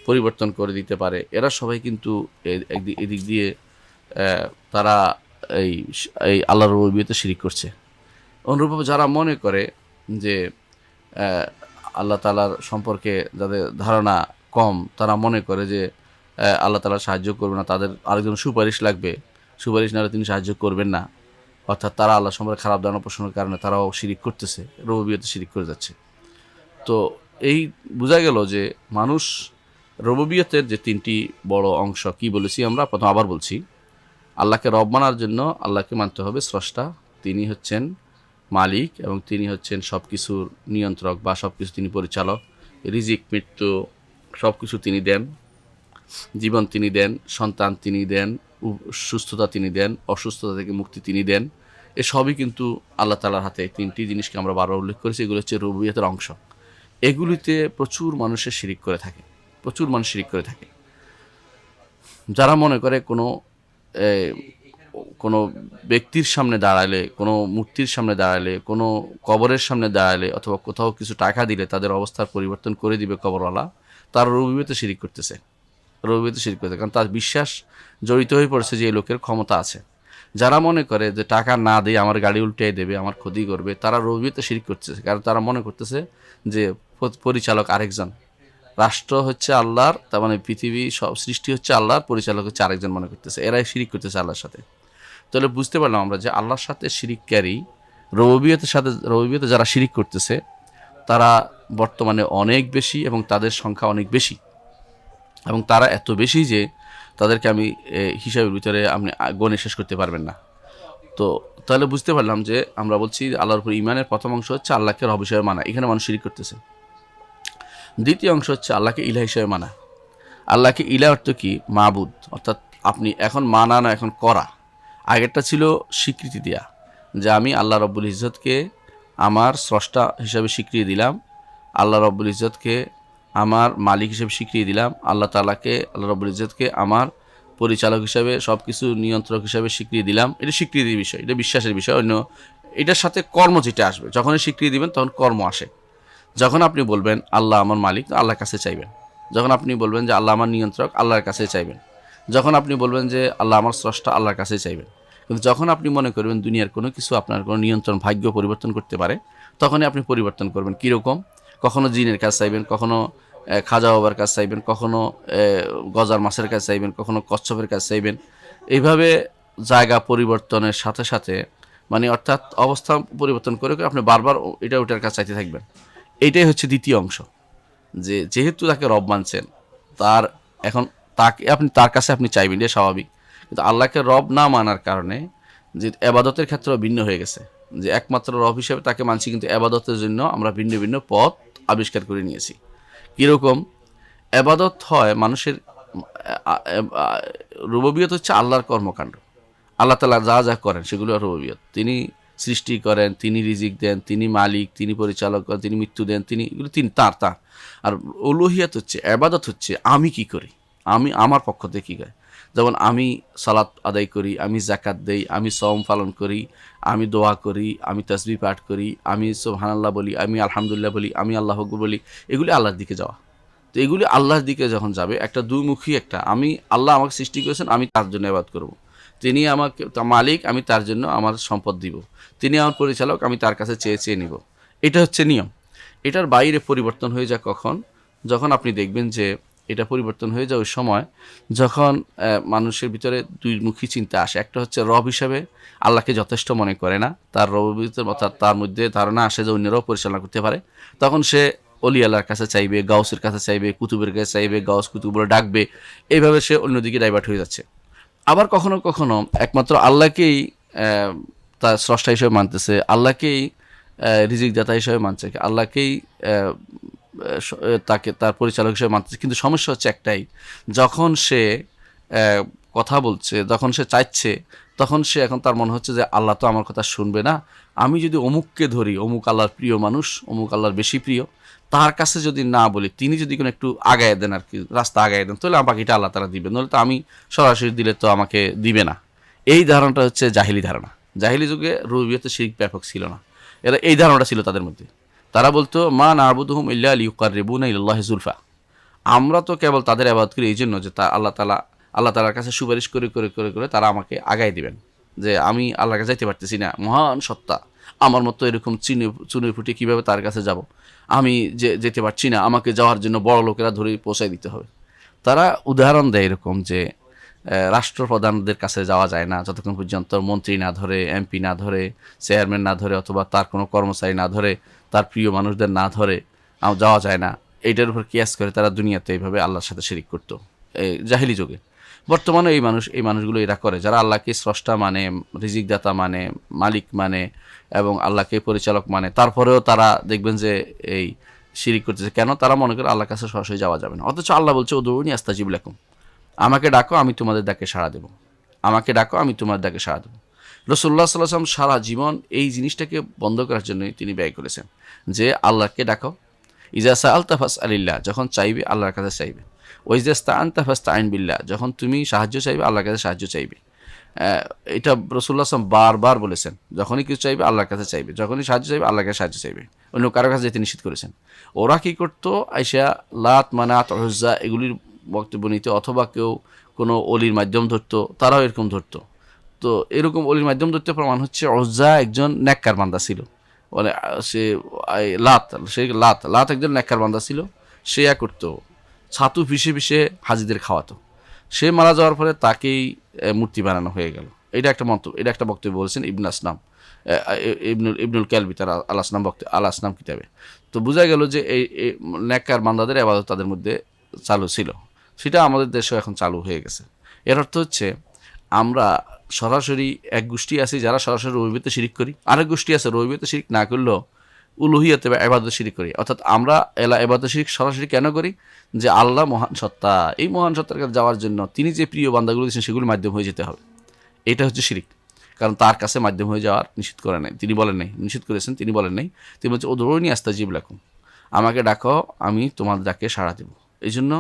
পরিবর্তন করে দিতে পারে, এরা সবাই কিন্তু এদিক দিয়ে তারা এই এই আল্লাহর রুবুবিয়তে শিরিক করছে। অনুরূপভাবে যারা মনে করে যে আল্লাহ তাআলার সম্পর্কে যাদের ধারণা কম, তারা মনে করে যে আল্লাহ তাআলা সাহায্য করবে না, তাদের আরেকজন সুপারিশ লাগবে, সুপারিশ না হলে তিনি সাহায্য করবেন না। অর্থাৎ তারা আল্লাহ সম্পর্কে খারাপ ধারণা পোষণের কারণে তারাও শিরিক করতেছে, রুবুবিয়তে শিরিক করে যাচ্ছে। তো এই বোঝা গেল যে মানুষ রুবুবিয়তের যে তিনটি বড় অংশ কি বলেছি আমরা, প্রথম আবার বলছি, আল্লাহকে রব মানার জন্য আল্লাহকে মানতে হবে স্রষ্টা, তিনি হচ্ছেন মালিক এবং তিনি হচ্ছেন সব কিছুর নিয়ন্ত্রক বা সব কিছু তিনি পরিচালক। রিজিক, মৃত্যু সব কিছু তিনি দেন, জীবন তিনি দেন, সন্তান তিনি দেন, সুস্থতা তিনি দেন, অসুস্থতা থেকে মুক্তি তিনি দেন। এ সবই কিন্তু আল্লাহ তাআলার হাতে। তিনটি জিনিসকে আমরা বারবার উল্লেখ করেছি, এগুলো হচ্ছে রুবুবিয়তের অংশ। এগুলিতে প্রচুর মানুষের শিরিক করে থাকে, প্রচুর মানুষ শিরিক করে থাকে। যারা মনে করে কোনো ব্যক্তির সামনে দাঁড়ালে, কোনো মূর্তির সামনে দাঁড়ালে, কোনো কবরের সামনে দাঁড়ালে অথবা কোথাও কিছু টাকা দিলে তাদের অবস্থার পরিবর্তন করে দিবে কবরওয়ালা, তার রুবুবিয়তে শিরিক করতেছে, কারণ তার বিশ্বাস জড়িত হয়ে পড়েছে যে এই লোকের ক্ষমতা আছে। যারা মনে করে যে টাকা না দিয়ে আমার গাড়ি উল্টে দেবে, আমার ক্ষতি করবে, তারা রুবুবিয়তে শিরিক করতেছে, কারণ তারা মনে করতেছে যে পরিচালক আরেকজন, রাষ্ট্র হচ্ছে আল্লাহর, তার মানে পৃথিবী সব সৃষ্টি হচ্ছে আল্লাহর, পরিচালক হচ্ছে আরেকজন মনে করতেছে, এরাই শিরিক করতেছে আল্লাহর সাথে। তাহলে বুঝতে পারলাম আমরা যে আল্লাহর সাথে শিরিককারী, রুবুবিয়তে যারা শিরিক করতেছে তারা বর্তমানে অনেক বেশি এবং তাদের সংখ্যা অনেক বেশি, এবং তারা এত বেশি যে তাদেরকে আমি হিসাবের ভিতরে আপনি গণে শেষ করতে পারবেন না। তো তাহলে বুঝতে পারলাম যে আমরা বলছি আল্লাহর উপর ঈমানের প্রথম অংশ হচ্ছে আল্লাহকে রব হিসেবে মানা, এখানে মানুষ শিরিক করতেছে। দ্বিতীয় অংশ হচ্ছে আল্লাহকে ইলাহ হিসেবে মানা। আল্লাহকে ইলাহ অর্থ কি? মাবুদ, অর্থাৎ আপনি এখন মানা না, এখন করা। আগেরটা ছিল স্বীকৃতি দেয়া, যে আমি আল্লাহ রব্বুল ইজ্জতকে আমার স্রষ্টা হিসাবে স্বীকৃতি দিলাম, আল্লাহ রব্বুল ইজ্জতকে আমার মালিক হিসেবে স্বীকৃতি দিলাম, আল্লাহ রব্বুল ইজ্জতকে আমার পরিচালক হিসাবে, সব কিছু নিয়ন্ত্রক হিসাবে স্বীকৃতি দিলাম। এটা স্বীকৃতির বিষয়, এটা বিশ্বাসের বিষয়। অন্য এটার সাথে কর্ম যেটা আসবে, যখনই স্বীকৃতি দিবেন তখন কর্ম আসে। যখন আপনি বলবেন আল্লাহ আমার মালিক, আল্লাহর কাছে চাইবেন। যখন আপনি বলবেন যে আল্লাহ আমার নিয়ন্ত্রক, আল্লাহর কাছে চাইবেন। যখন আপনি বলবেন যে আল্লাহ আমার স্রষ্টা, আল্লাহর কাছে চাইবেন। কিন্তু যখন আপনি মনে করবেন দুনিয়ার কোনো কিছু আপনার কোনো নিয়ন্ত্রণ, ভাগ্য পরিবর্তন করতে পারে, তখনই আপনি পরিবর্তন করবেন। কীরকম? কখনো জিনের কাছে চাইবেন, কখনো খাজা বাবার কাছে চাইবেন, কখনো গজার মাছের কাছে চাইবেন, কখনো কচ্ছপের কাছে চাইবেন। এইভাবে জায়গা পরিবর্তনের সাথে সাথে, মানে অর্থাৎ অবস্থা পরিবর্তন করে আপনি বারবার এটা ওটার কাছে চাইতে থাকবেন। এইটাই হচ্ছে দ্বিতীয় অংশ, যে যেহেতু তাকে রব মানছেন, এখন তার কাছে আপনি চাইবেন, এটা স্বাভাবিক। কিন্তু আল্লাহকে রব না মানার কারণে যে এবাদতের ক্ষেত্রে ভিন্ন হয়ে গেছে, যে একমাত্র রব হিসেবে তাকে মানছি, কিন্তু এবাদতের জন্য আমরা ভিন্ন ভিন্ন পথ আবিষ্কার করে নিয়েছি। কীরকম এবাদত হয় মানুষের? রুবুবিয়ত হচ্ছে আল্লাহর কর্মকাণ্ড, আল্লাহ তাআলা যা যা করেন সেগুলো রুবুবিয়ত। তিনি সৃষ্টি করেন, তিনি রিজিক দেন, তিনি মালিক, তিনি পরিচালক করেন, তিনি মৃত্যু দেন, এগুলো তিনি তার। আর উলুহিয়াত হচ্ছে, ইবাদত হচ্ছে আমি কি করি, আমি আমার পক্ষ থেকে কী করি। যেমন আমি সালাত আদায় করি, আমি যাকাত দেই, আমি সওম পালন করি, আমি দোয়া করি, আমি তাসবিহ পাঠ করি, আমি সুবহানাল্লাহ বলি, আমি আলহামদুলিল্লাহ বলি, আমি আল্লাহু আকবার বলি, এগুলি আল্লাহর দিকে যাওয়া। তো এগুলি আল্লাহর দিকে যখন যাবে, একটা দুইমুখী, আমি আল্লাহ আমাকে সৃষ্টি করেছেন, আমি তার জন্য ইবাদত করব। তিনি আমাকে মালিক, আমি তার জন্য আমার সম্পদ দিব। তিনি আমার পরিচালক, আমি তার কাছে চেয়ে চেয়ে নিব। এটা হচ্ছে নিয়ম। এটার বাইরে পরিবর্তন হয়ে যায় কখন? যখন আপনি দেখবেন যে এটা পরিবর্তন হয়ে যায় ওই সময় যখন মানুষের ভিতরে দুইমুখী চিন্তা আসে। একটা হচ্ছে রব হিসাবে আল্লাহকে যথেষ্ট মনে করে না, তার রবের ভিতরে অর্থাৎ তার মধ্যে ধারণা আসে যে অন্যরাও পরিচালনা করতে পারে। তখন সে অলি আল্লাহর কাছে চাইবে, গাউসের কাছে চাইবে, কুতুবের কাছে চাইবে, গাউস কুতুব বলে ডাকবে। এইভাবে সে অন্যদিকে ডাইভার্ট হয়ে যাচ্ছে। আবার কখনো কখনো একমাত্র আল্লাহকেই তার স্রষ্টা হিসেবে মানতেছে, আল্লাহকেই রিজিক দাতা হিসেবে মানছে, আল্লাহকেই তাকে তার পরিচালক হিসেবে মানতেছে। কিন্তু সমস্যা হচ্ছে একটাই, যখন সে কথা বলছে, যখন সে চাইছে, তখন সে এখন তার মনে হচ্ছে যে আল্লাহ তো আমার কথা শুনবে না। আমি যদি অমুককে ধরি, অমুক আল্লাহর প্রিয় মানুষ, অমুক আল্লাহর বেশি প্রিয়, তার কাছে যদি না বলি, তিনি যদি কোনো একটু আগায় দেন আর কি, রাস্তা আগায় দেন, তাহলে বাকিটা আল্লাহ তারা দিবেন, নাহলে তো আমি সরাসরি দিলে তো আমাকে দিবে না। এই ধারণাটা হচ্ছে জাহিলি ধারণা। জাহিলি যুগে রুবিয়তে শিরক ব্যাপক ছিল না, এরা এই ধারণাটা ছিল তাদের মধ্যে। তারা বলতো মা না'বুদুহুম ইল্লা লিয়ুকাররিবুনা ইলাল্লাহি যুলফা, আমরা তো কেবল তাদের ইবাদত করি এই জন্য যে আল্লাহ তাআলার কাছে সুপারিশ করে করে করে করে তারা আমাকে আগায় দিবেন, যে আমি আল্লাহর কাছে যাইতে পারতেছি না, মহান সত্তা, আমার মতো এরকম চুনে ফুটে কীভাবে তার কাছে যাব, আমি যেতে পারছি না, আমাকে যাওয়ার জন্য বড় লোকেরা ধরে পৌঁছায় দিতে হবে। তারা উদাহরণ দেয় এরকম যে রাষ্ট্রপ্রধানদের কাছে যাওয়া যায় না যতক্ষণ পর্যন্ত মন্ত্রী না ধরে, এমপি না ধরে, চেয়ারম্যান না ধরে, অথবা তার কোনো কর্মচারী না ধরে, তার প্রিয় মানুষদের না ধরে যাওয়া যায় না। এইটার উপর কিয়াস করে তারা দুনিয়াতে এইভাবে আল্লাহর সাথে শিরিক করতো জাহিলি যুগে। বর্তমানে এই মানুষগুলো এরা করে, যারা আল্লাহকে স্রষ্টা মানে, রিজিক দাতা মানে, মালিক মানে এবং আল্লাহকে পরিচালক মানে, তারপরেও তারা দেখবেন যে এই শিরিক করতেছে। কেন? তারা মনে করে আল্লাহর কাছে সরাসরি যাওয়া যাবে না, অথচ আল্লাহ বলছে উদউনি আস্তাজিব লাকুম, আমাকে ডাকো আমি তোমাদের ডাকে সাড়া দেবো, আমাকে ডাকো আমি তোমাদের ডাকে সাড়া দেবো। রাসূলুল্লাহ সাল্লাল্লাহু আলাইহি ওয়াসাল্লাম সারা জীবন এই জিনিসটাকে বন্ধ করার জন্যই তিনি ব্যয় করেছেন, যে আল্লাহকে ডাকো। ইজা সাআলতা ফাসআলিল্লাহ, যখন চাইবে আল্লাহর কাছে চাইবে। ওয়াইজা ইসতাআনতা ফাসতাঈন বিল্লাহ, যখন তুমি সাহায্য চাইবে আল্লাহর কাছে সাহায্য চাইবে। এটা রাসূলুল্লাহ সাল্লাল্লাহু আলাইহি ওয়াসাল্লাম বারবার বলেছেন, যখনই কিছু চাইবে আল্লাহর কাছে চাইবে, যখনই সাহায্য চাইবে আল্লাহর কাছে সাহায্য চাইবে, অন্য কারো কাছে যেতে নিষেধ করেছেন। ওরা কী করতো? আইসা লাত, মানাত, উজ্জা এগুলির বক্তব্য নিতে, অথবা কেউ কোনো অলির মাধ্যম ধরতো, তারাও এরকম ধরতো। তো এরকম অলির মাধ্যম ধরতে প্রমাণ হচ্ছে উজ্জা একজন নেককার বান্দা ছিল, মানে সে লাত একজন নেককার বান্দা ছিল। সে করতো ছাতু পিষে পিষে হাজিদের খাওয়াতো। সে মারা যাওয়ার পরে তাকেই মূর্তি বানানো হয়ে গেল। এটা একটা মন্তব্য, এটা একটা বক্তব্য বলেছেন ইবনুল ক্যালবি তার আল আসনাম কিতাবে। তো বোঝা গেল যে এই নেককার বান্দাদের ইবাদত তাদের মধ্যে চালু ছিল, সেটা আমাদের দেশেও এখন চালু হয়ে গেছে। এর অর্থ হচ্ছে আমরা সরাসরি এক গোষ্ঠী আছি যারা সরাসরি রুবুবিয়্যতে শিরিক করি, আরেক গোষ্ঠী আছে রুবুবিয়্যতে শিরিক না করলেও উলুহিয়তে বা ইবাদতে শিরিক করি। অর্থাৎ আমরা ইবাদতে শিরিক সরাসরি কেন করি? যে আল্লাহ মহান সত্তা, এই মহান সত্তার কাছে যাওয়ার জন্য তিনি যে প্রিয় বান্দাগুলো দিয়েছেন সেগুলির মাধ্যম হয়ে যেতে হবে, এটা হচ্ছে শিরিক। কারণ তার কাছে মাধ্যম হয়ে যাওয়ার নিষেধ করে নাই, তিনি বলেন নাই, নিষেধ করেছেন তিনি বলেন নাই। তিনি বলছে উদউনি আস্তাজিব লাকুম, আমাকে ডাকো আমি তোমাদের ডাকে সাড়া দেব। এই জন্য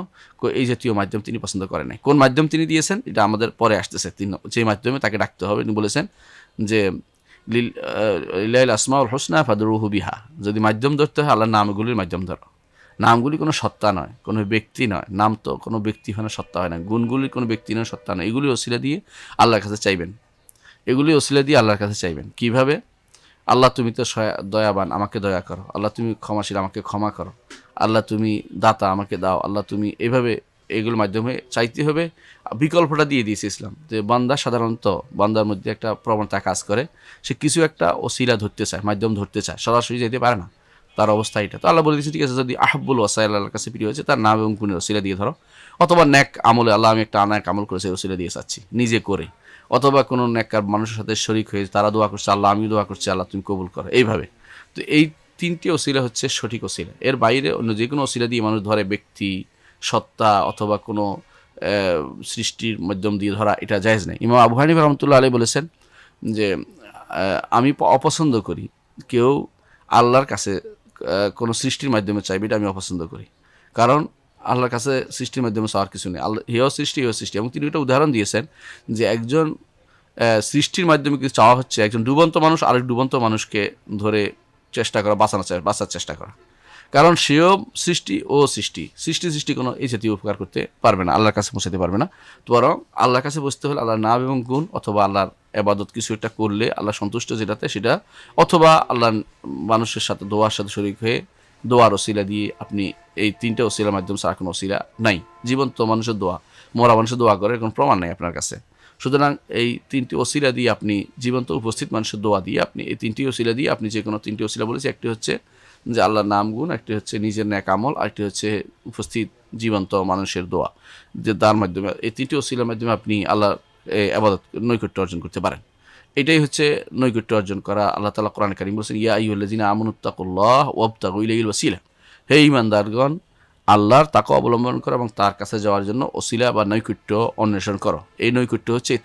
এই জাতীয় মাধ্যম তিনি পছন্দ করেন নাই। কোন মাধ্যম তিনি দিয়েছেন এটা আমাদের পরে আসতেছে। তিনি যে মাধ্যমে তাকে ডাকতে হবে, তিনি বলেছেন যে লিল্লাহিল আসমাউল হুসনা ফাদউহু বিহা, যদি মাধ্যম ধরতে হয় আল্লাহর নামগুলির মাধ্যম ধরো। নামগুলি কোনো সত্তা নয়, কোনো ব্যক্তি নয়, নাম তো কোনো ব্যক্তি হয় না, সত্তা হয় না, গুণগুলি কোনো ব্যক্তি নয়, সত্তা নয়। এগুলি ওসিলা দিয়ে আল্লাহর কাছে চাইবেন, এগুলি ওসিলা দিয়ে আল্লাহর কাছে চাইবেন। কিভাবে? আল্লাহ তুমি তো দয়াবান, আমাকে দয়া করো। আল্লাহ তুমি ক্ষমাশীল, আমাকে ক্ষমা করো। আল্লাহ তুমি দাতা, আমাকে দাও। আল্লাহ তুমি এইভাবে এগুলোর মাধ্যমে চাইতে হবে। বিকল্পটা দিয়ে দিয়েছে ইসলাম, যে বান্দা সাধারণত বান্দার মধ্যে একটা প্রবণতা কাজ করে, সে কিছু একটা ওসিলা ধরতে চায়, মাধ্যম ধরতে চায়, সরাসরি যেতে পারে না, তার অবস্থা এটা। তো আল্লাহ বলে দিয়েছে ঠিক আছে, যদি আহাব্বুল ওয়াসাইল আল্লাহর কাছে প্রিয় হয়েছে তার নাম এবং গুণের ওসিলা দিয়ে ধরো, অথবা নেক আমলে, আল্লাহ আমি একটা নেক আমল করেছি ওসিলা দিয়ে চাচ্ছি নিজে করে, অথবা কোনো নেককার মানুষের সাথে শরিক হয়ে তারা দোয়া করছে, আল্লাহ আমি দোয়া করছি, আল্লাহ তুমি কবুল করো, এইভাবে। তো এই তিনটি ওসিলা হচ্ছে সঠিক ওসিলা। এর বাইরে অন্য যে কোনো ওসিলা দিয়ে মানুষ ধরে, ব্যক্তি, সত্তা অথবা কোনো সৃষ্টির মাধ্যম দিয়ে ধরা, এটা জায়েজ নেই। ইমাম আবু হানিফা রাহমাতুল্লাহ আলাইহি বলেছেন যে আমি অপছন্দ করি কেউ আল্লাহর কাছে কোনো সৃষ্টির মাধ্যমে চাইবে, এটা আমি অপছন্দ করি। কারণ আল্লাহর কাছে সৃষ্টির মাধ্যমে চাওয়ার কিছু নেই, আল্লাহ হেয় সৃষ্টি। এবং তিনি একটা উদাহরণ দিয়েছেন যে একজন সৃষ্টির মাধ্যমে কিছু চাওয়া হচ্ছে, একজন ডুবন্ত মানুষ আরেক ডুবন্ত মানুষকে ধরে চেষ্টা করা, বাঁচার চেষ্টা করা। কারণ সেও সৃষ্টি, ও সৃষ্টি কোনো এই জাতীয় উপকার করতে পারবে না, আল্লাহর কাছে পৌঁছাতে পারবে না। তো বরং আল্লাহর কাছে বসতে হলে আল্লাহর নাম এবং গুণ, অথবা আল্লাহর ইবাদত কিছু একটা করলে আল্লাহ সন্তুষ্ট যেটাতে সেটা, অথবা আল্লাহ মানুষের সাথে দোয়ার সাথে শরীক হয়ে দোয়ার ওসিলা দিয়ে আপনি এই তিনটে ওসিলার মাধ্যমে ছাড়া কোনো ওসিলা নাই। জীবন্ত মানুষের দোয়া, মরা মানুষের দোয়া করে কোনো প্রমাণ নাই আপনার কাছে। সুতরাং এই তিনটি ওসিলা দিয়ে আপনি জীবন্ত উপস্থিত মানুষের দোয়া দিয়ে আপনি এই তিনটি ওসিলা দিয়ে আপনি যে কোনো তিনটি ওসিলা বলেছি, একটি হচ্ছে যে আল্লাহর নাম গুণ, একটি হচ্ছে নিজের ন্যাক আমল, আরেকটি হচ্ছে উপস্থিত জীবন্ত মানুষের দোয়া, যে তার মাধ্যমে এই তিনটি ওসিলার মাধ্যমে আপনি আল্লাহর ইবাদত নৈকট্য অর্জন করতে পারেন। এটাই হচ্ছে নৈকট্য অর্জন করা। আল্লাহ তাআলা কোরআনে কারীম বলেছেন, ইয়া আইয়ুহাল্লাযিনা আমানুত্তাকুল্লাহ ওয়াবতাগু ইলাইহিল ওয়াসিলা, হে ঈমানদারগণ, আল্লাহর তাকওয়া অবলম্বন করো এবং তার কাছে যাওয়ার জন্য ওসিলা বা নৈকট্য অন্বেষণ করো। এই নৈকট্য হচ্ছে এই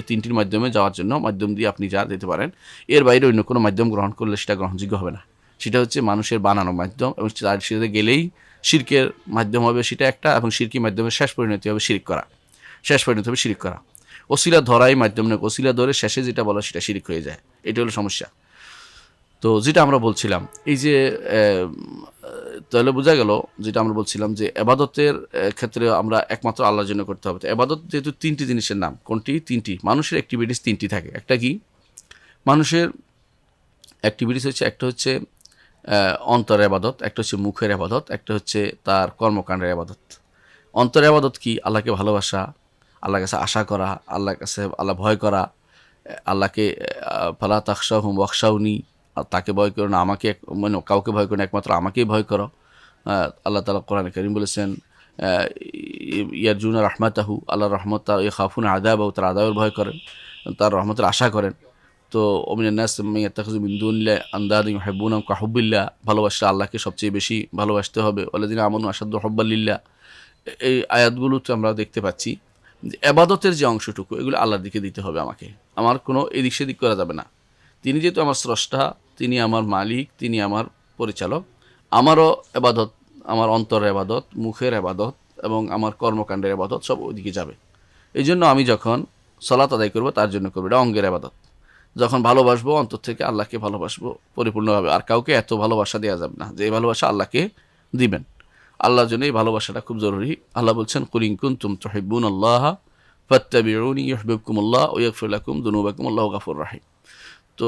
তিনটির মাধ্যমে যাওয়ার জন্য মাধ্যম দিয়ে আপনি যা দিতে পারেন। এর বাইরে অন্য কোনো মাধ্যম গ্রহণ করলে সেটা গ্রহণযোগ্য হবে না। সেটা হচ্ছে মানুষের বানানো মাধ্যম এবং তার সাথে গেলেই শিরকের মাধ্যম হবে সেটা একটা, এবং শিরকি মাধ্যমে শেষ পরিণতি হবে শিরিক করা, শেষ পরিণতি হবে শিরিক করা। ওসিলা ধরাই মাধ্যম নয়, ওসিলা ধরে শেষে যেটা বলা সেটা শিরিক হয়ে যায়। এটা হলো সমস্যা। তো যেটা আমরা বলছিলাম এই যে তাহলে বোঝা গেল যেটা আমরা বলছিলাম যে এবাদতের ক্ষেত্রে আমরা একমাত্র আল্লাহর জন্য করতে হবে। তো এবাদত যেহেতু তিনটি জিনিসের নাম, কোনটি? তিনটি। মানুষের অ্যাক্টিভিটিস তিনটি থাকে। একটা কি? মানুষের অ্যাক্টিভিটিস হচ্ছে একটা হচ্ছে অন্তরের আবাদত, একটা হচ্ছে মুখের আবাদত, একটা হচ্ছে তার কর্মকাণ্ডের আবাদত। অন্তরের আবাদত কি? আল্লাহকে ভালোবাসা, আল্লাহর কাছে আশা করা, আল্লাহর কাছে আল্লাহ ভয় করা, আল্লাহকে ফালা তাখশাহুম ওয়াখশাউনি, তাকে ভয় করো না, আমাকে মানে কাউকে ভয় করো না, একমাত্র আমাকেই ভয় করো। আল্লাহ তাআলা কোরআনে কারীম বলেছেন ইয়ারজুনা রাহমাতাহু, আল্লাহর রহমত, তার ইয়াখাফুনা আযাবাহু, তার আযাবের ভয় করেন, তার রহমতের আশা করেন। তো ওমিনান নাস মান ইয়াত্তাখিযু মিন দুনিল্লাহি আনদাদান ইউহিব্বুনাহুম কাহুব্বিল্লাহ, ভালোবাসলে আল্লাহকে সবচেয়ে বেশি ভালোবাসতে হবে। ওয়াল্লাযিনা আমানু আশাদ্দু হুব্বান লিল্লাহ। এই আয়াতগুলোতে আমরা দেখতে পাচ্ছি যে এবাদতের যে অংশটুকু এগুলো আল্লাহর দিকে দিতে হবে আমাকে, আমার কোনো এদিক সেদিক করা যাবে না। তিনি যেহেতু আমার স্রষ্টা, তিনি আমার মালিক, তিনি আমার পরিচালক, আমারও এবাদত, আমার অন্তরের এবাদত, মুখের এবাদত এবং আমার কর্মকাণ্ডের এবাদত সব ওইদিকে যাবে। এই জন্য আমি যখন সালাত আদায় করবো তার জন্য করবো, এটা অঙ্গের এবাদত। যখন ভালোবাসবো অন্তর থেকে আল্লাহকে ভালোবাসবো পরিপূর্ণভাবে, আর কাউকে এত ভালোবাসা দেওয়া যাবে না যে এই ভালোবাসা আল্লাহকে দিবেন। আল্লাহর জন্য এই ভালোবাসাটা খুব জরুরি। আল্লাহ বলছেন কুল ইন কুনতুম তুহিব্বুনাল্লাহ ফাত্তাবিউনি ইউহিব্বুকুমুল্লাহ ওয়া ইয়াগফির লাকুম যুনুবাকুম আল্লাহু গাফুরুর রাহিম। তো